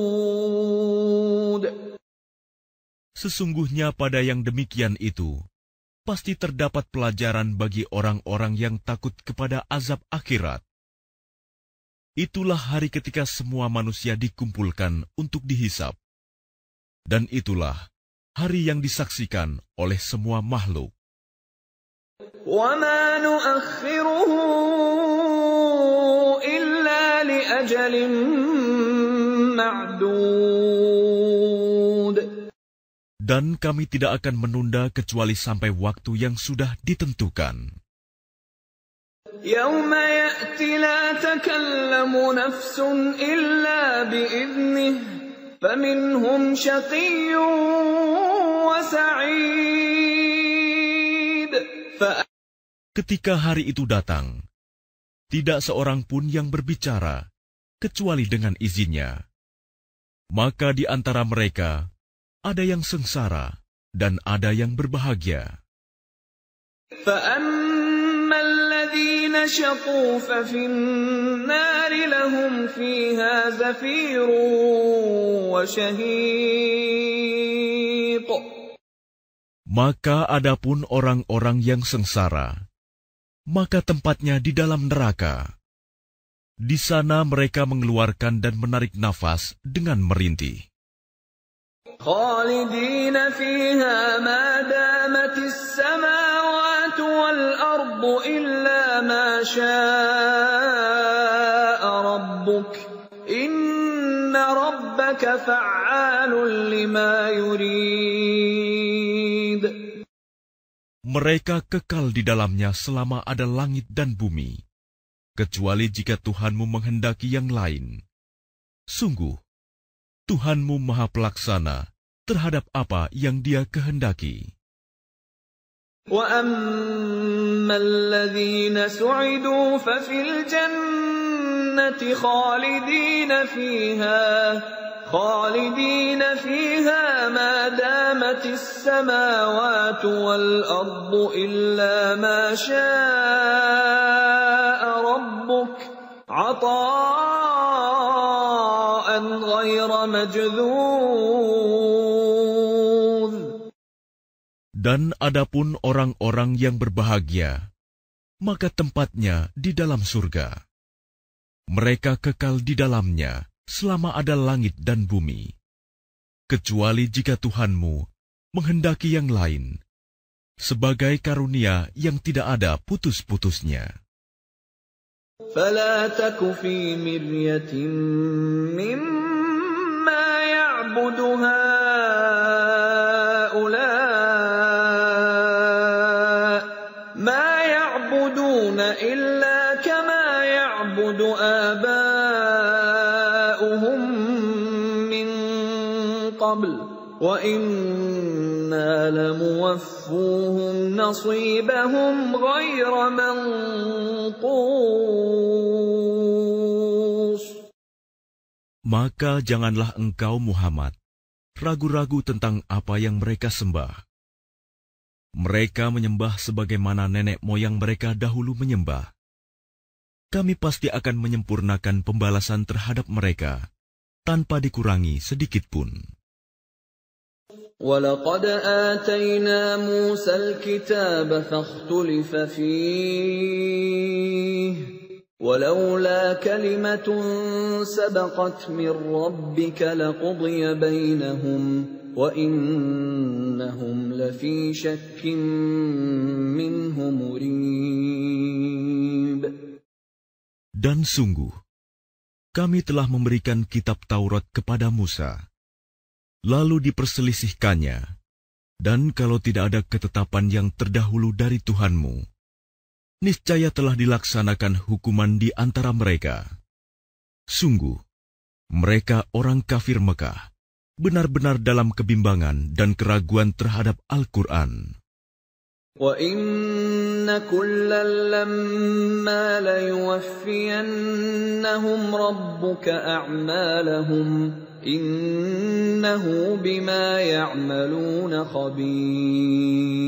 Sesungguhnya pada yang demikian itu, pasti terdapat pelajaran bagi orang-orang yang takut kepada azab akhirat. Itulah hari ketika semua manusia dikumpulkan untuk dihisap. Dan itulah hari yang disaksikan oleh semua makhluk. وَمَا نُؤَخِّرُهُ إِلَّا لِأَجَلٍ مَّعْدُودٍ. Dan kami tidak akan menunda kecuali sampai waktu yang sudah ditentukan. يَوْمَ يَأْتِ لَا تَكَلَّمُ نَفْسٌ إِلَّا بِإِذْنِهِ فَمِنْهُمْ شَقِيٌّ وَسَعِيدٌ. Ketika hari itu datang, tidak seorang pun yang berbicara kecuali dengan izinnya. Maka di antara mereka ada yang sengsara dan ada yang berbahagia. فَأَمَّا الَّذِينَ شَقُوا فَفِي النَّارِ لَهُمْ فِيهَا زَفِيرٌ وَشَهِيقٌ. Maka adapun orang-orang yang sengsara, maka tempatnya di dalam neraka. Di sana mereka mengeluarkan dan menarik nafas dengan merintih. خَالِدِينَ فِيهَا مَا دَامَتِ السَّمَاوَاتُ وَالْأَرْضُ إِلَّا مَا شَاءَ رَبُّكَ إِنَّ رَبَّكَ فَعَّالٌ لِمَا يُرِيدُ. Mereka kekal di dalamnya selama ada langit dan bumi, kecuali jika Tuhanmu menghendaki yang lain. Sungguh, Tuhanmu Maha Pelaksana terhadap apa yang Dia kehendaki. وَأَمَّا الَّذِينَ سُعِدُوا فَفِي الْجَنَّةِ خَالِدِينَ فِيهَا مَا دَامَتِ السَّمَاوَاتُ وَالْأَرْضُ إِلَّا مَا شَاءَ رَبُّكَ عَطَاءً غَيْرَ مَجْذُوذٍ. Dan adapun orang-orang yang berbahagia, maka tempatnya di dalam surga. Mereka kekal di dalamnya selama ada langit dan bumi, kecuali jika Tuhanmu menghendaki yang lain, sebagai karunia yang tidak ada putus-putusnya. فَلَا تَكُ فِي مِرْيَةٍ مِّمَّا يَعْبُدُ هَٰؤُلَاءِ مَا يَعْبُدُونَ إِلَّا كَمَا يَعْبُدُ آبَاؤُهُم مِّن قَبْلُ وَإِنَّا لَمُوَفُّوهُمْ نَصِيبَهُمْ غَيْرَ مَنقُوصٍ. Maka janganlah engkau Muhammad ragu-ragu tentang apa yang mereka sembah. Mereka menyembah sebagaimana nenek moyang mereka dahulu menyembah. Kami pasti akan menyempurnakan pembalasan terhadap mereka tanpa dikurangi sedikitpun. وَلَقَدْ آتَيْنَا مُوسَى الْكِتَابَ فَاخْتُلِفَ فِيهِ وَلَوْلَا كَلِمَةٌ سَبَقَتْ مِنْ رَبِّكَ لَقُضِيَ بَيْنَهُمْ وَإِنَّهُمْ لَفِي شَكٍّ مِّنْهُ مُرِيبٍ. Dan sungguh, kami telah memberikan kitab Taurat kepada Musa, lalu diperselisihkannya, dan kalau tidak ada ketetapan yang terdahulu dari Tuhanmu, niscaya telah dilaksanakan hukuman di antara mereka. Sungguh, mereka orang kafir Mekah, benar-benar dalam kebimbangan dan keraguan terhadap Al-Quran. وَإِنَّ كُلًّا لَّمَّا لَيُوَفِّيَنَّهُمْ رَبُّكَ أَعْمَالَهُمْ إِنَّهُ بِمَا يَعْمَلُونَ خَبِيرٌ.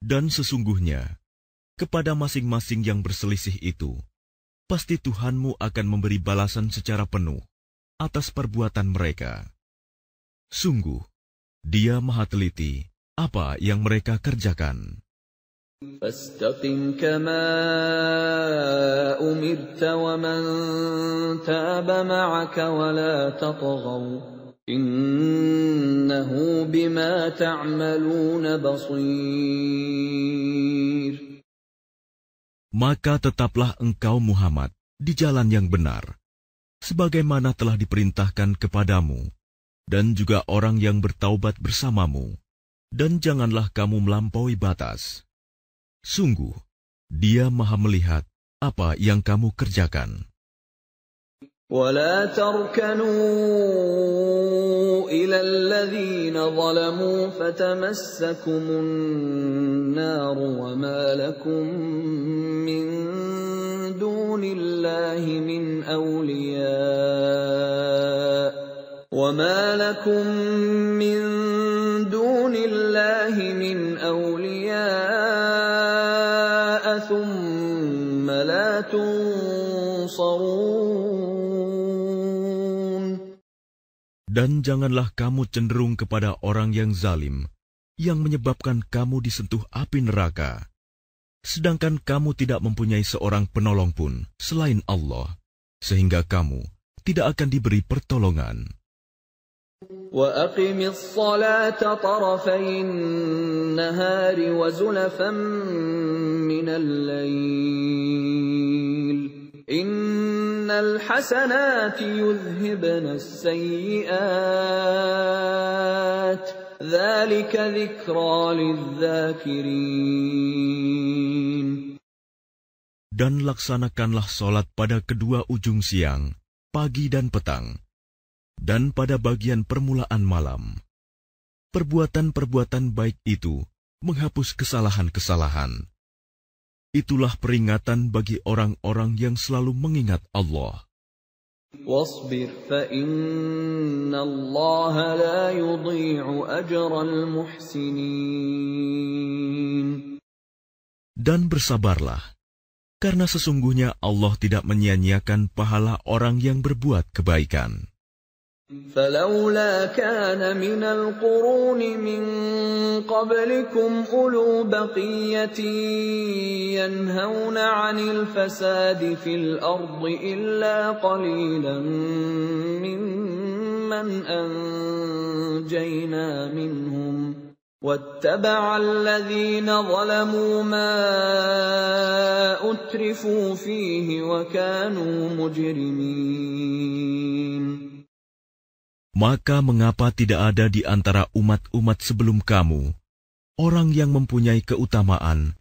Dan sesungguhnya, kepada masing-masing yang berselisih itu, pasti Tuhanmu akan memberi balasan secara penuh atas perbuatan mereka. Sungguh, Dia Maha Teliti apa yang mereka kerjakan. فاستقم كما أمرت ومن تاب معك ولا تطغوا إنه بما تعملون بصير. Maka tetaplah engkau Muhammad di jalan yang benar, sebagaimana telah diperintahkan kepadamu, dan juga orang yang bertaubat bersamamu, dan janganlah kamu melampaui batas. Sungguh, Dia Maha melihat apa yang kamu kerjakan. ولا تركنوا إلى الذين ظلموا فتمسكم النار وما لكم من دون الله من أولياء ثم لا تنصرون. Dan janganlah kamu cenderung kepada orang yang zalim, yang menyebabkan kamu disentuh api neraka, sedangkan kamu tidak mempunyai seorang penolong pun selain Allah, sehingga kamu tidak akan diberi pertolongan. وَأَقِمِ الصَّلَاةَ طَرَفَيِ النَّهَارِ وَزُلَفًا مِّنَ اللَّيْلِ إِنَّ الْحَسَنَاتِ يُذْهِبْنَ السَّيِّئَاتِ ذَلِكَ ذِكْرَى لِلذَّاكِرِينَ. Dan laksanakanlah solat pada kedua ujung siang, pagi dan petang, dan pada bagian permulaan malam. Perbuatan-perbuatan baik itu menghapus kesalahan-kesalahan. Itulah peringatan bagi orang-orang yang selalu mengingat Allah. وَاصْبِرْ فَإِنَّ اللَّهَ لَا يُضِيعُ أَجْرَ الْمُحْسِنِينَ. Dan bersabarlah, karena sesungguhnya Allah tidak menyia-nyiakan pahala orang yang berbuat kebaikan. فَلَوْلَا كَانَ مِنَ الْقُرُونِ مِنْ قَبْلِكُمْ أُولُو بَقِيَّةٍ يَنْهَوْنَ عَنِ الْفَسَادِ فِي الْأَرْضِ إِلَّا قَلِيلًا مِّمَّنْ أَنْجَيْنَا مِنْهُمْ وَاتَّبَعَ الَّذِينَ ظَلَمُوا مَا أُتْرِفُوا فِيهِ وَكَانُوا مُجْرِمِينَ. Maka mengapa tidak ada di antara umat-umat sebelum kamu orang yang mempunyai keutamaan,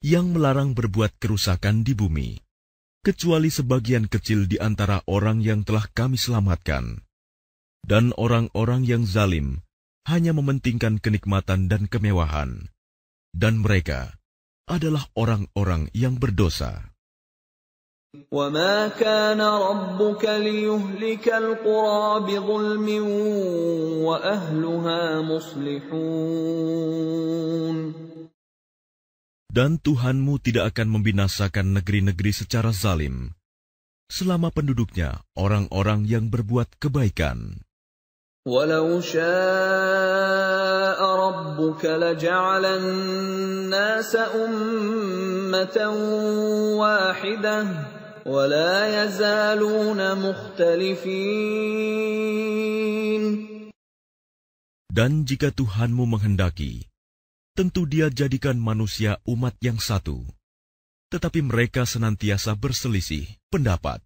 yang melarang berbuat kerusakan di bumi, kecuali sebagian kecil di antara orang yang telah kami selamatkan. Dan orang-orang yang zalim hanya mementingkan kenikmatan dan kemewahan, dan mereka adalah orang-orang yang berdosa. وَمَا كَانَ رَبُّكَ لِيُهْلِكَ الْقُرَى بِظُلْمٍ وَأَهْلُهَا مُصْلِحُونَ. Dan Tuhanmu tidak akan membinasakan negeri-negeri secara zalim, selama penduduknya orang-orang yang berbuat kebaikan. وَلَوْ شَاءَ رَبُّكَ لَجَعَلَ النَّاسَ أُمَّةً وَاحِدَةً وَلَا يَزَالُونَ مُخْتَلِفِينَ. Dan jika Tuhanmu menghendaki, tentu Dia jadikan manusia umat yang satu, tetapi mereka senantiasa berselisih pendapat.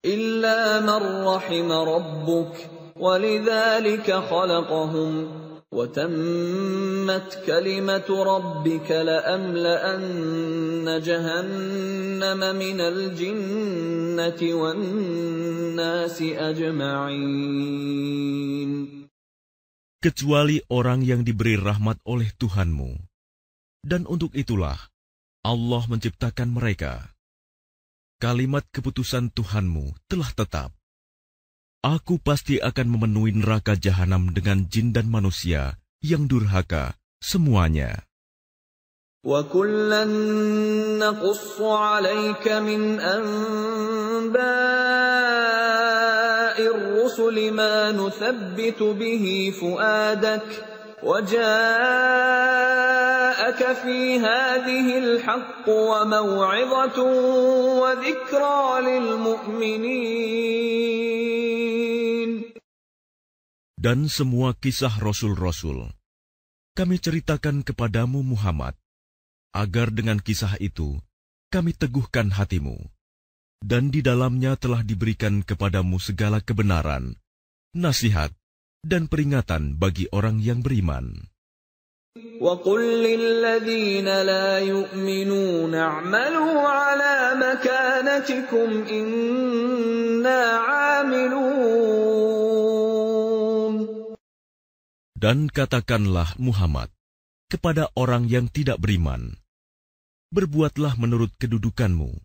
إِلَّا مَنْ رَحِمَ رَبُّكَ وَلِذَلِكَ خَلَقَهُمْ وَتَمَّتْ كَلِمَةُ رَبِّكَ لَأَمْلَأَنَّ جَهَنَّمَ مِنَ الْجِنَّةِ وَالنَّاسِ أَجْمَعِينَ. Kecuali orang yang diberi rahmat oleh Tuhanmu, dan untuk itulah Allah menciptakan mereka. Kalimat keputusan Tuhanmu telah tetap. Aku pasti akan memenuhi neraka jahanam dengan jin dan manusia yang durhaka semuanya. وَكُلًّا نَّقُصُّ عَلَيْكَ مِنْ أَنبَاءِ الرُّسُلِ الرُّسُلِ مَا نُثَبِّتُ بِهِ فُؤَادَكَ وَجَاءَكَ فِي هَٰذِهِ الْحَقُّ وَمَوْعِظَةٌ وَذِكْرَىٰ لِلْمُؤْمِنِينَ. Dan semua kisah Rasul-Rasul kami ceritakan kepadamu Muhammad, agar dengan kisah itu kami teguhkan hatimu, dan di dalamnya telah diberikan kepadamu segala kebenaran, nasihat, dan peringatan bagi orang yang beriman. وَقُلْ لِلَّذِينَ لَا يُؤْمِنُونَ اعْمَلُوا عَلَى مَكَانَتِكُمْ إِنَّا عَامِلُونَ. Dan katakanlah Muhammad kepada orang yang tidak beriman, berbuatlah menurut kedudukanmu.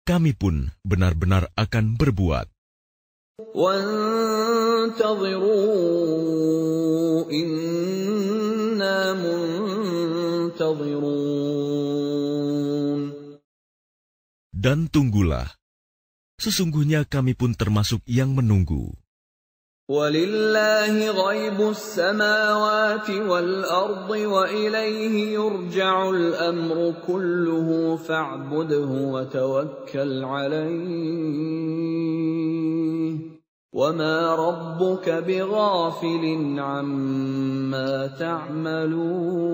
Kami pun benar-benar akan berbuat. وَانْتَظِرُوا إِنَّا مُنْتَظِرُونَ. Dan tunggulah, sesungguhnya kami pun termasuk yang menunggu. وَلِلَّهِ غَيْبُ السَّمَاوَاتِ وَالْأَرْضِ وَإِلَيْهِ يُرْجَعُ الْأَمْرُ كُلُّهُ فَاعْبُدْهُ وَتَوَكَّلْ عَلَيْهِ وَمَا رَبُّكَ بِغَافِلٍ عَمَّا تَعْمَلُونَ.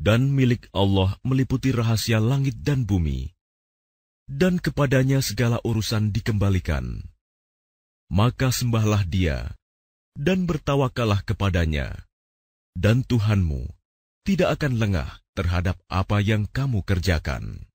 Dan milik Allah meliputi rahasia langit dan bumi, dan kepadanya segala urusan dikembalikan. Maka sembahlah Dia, dan bertawakallah kepadanya, dan Tuhanmu tidak akan lengah terhadap apa yang kamu kerjakan.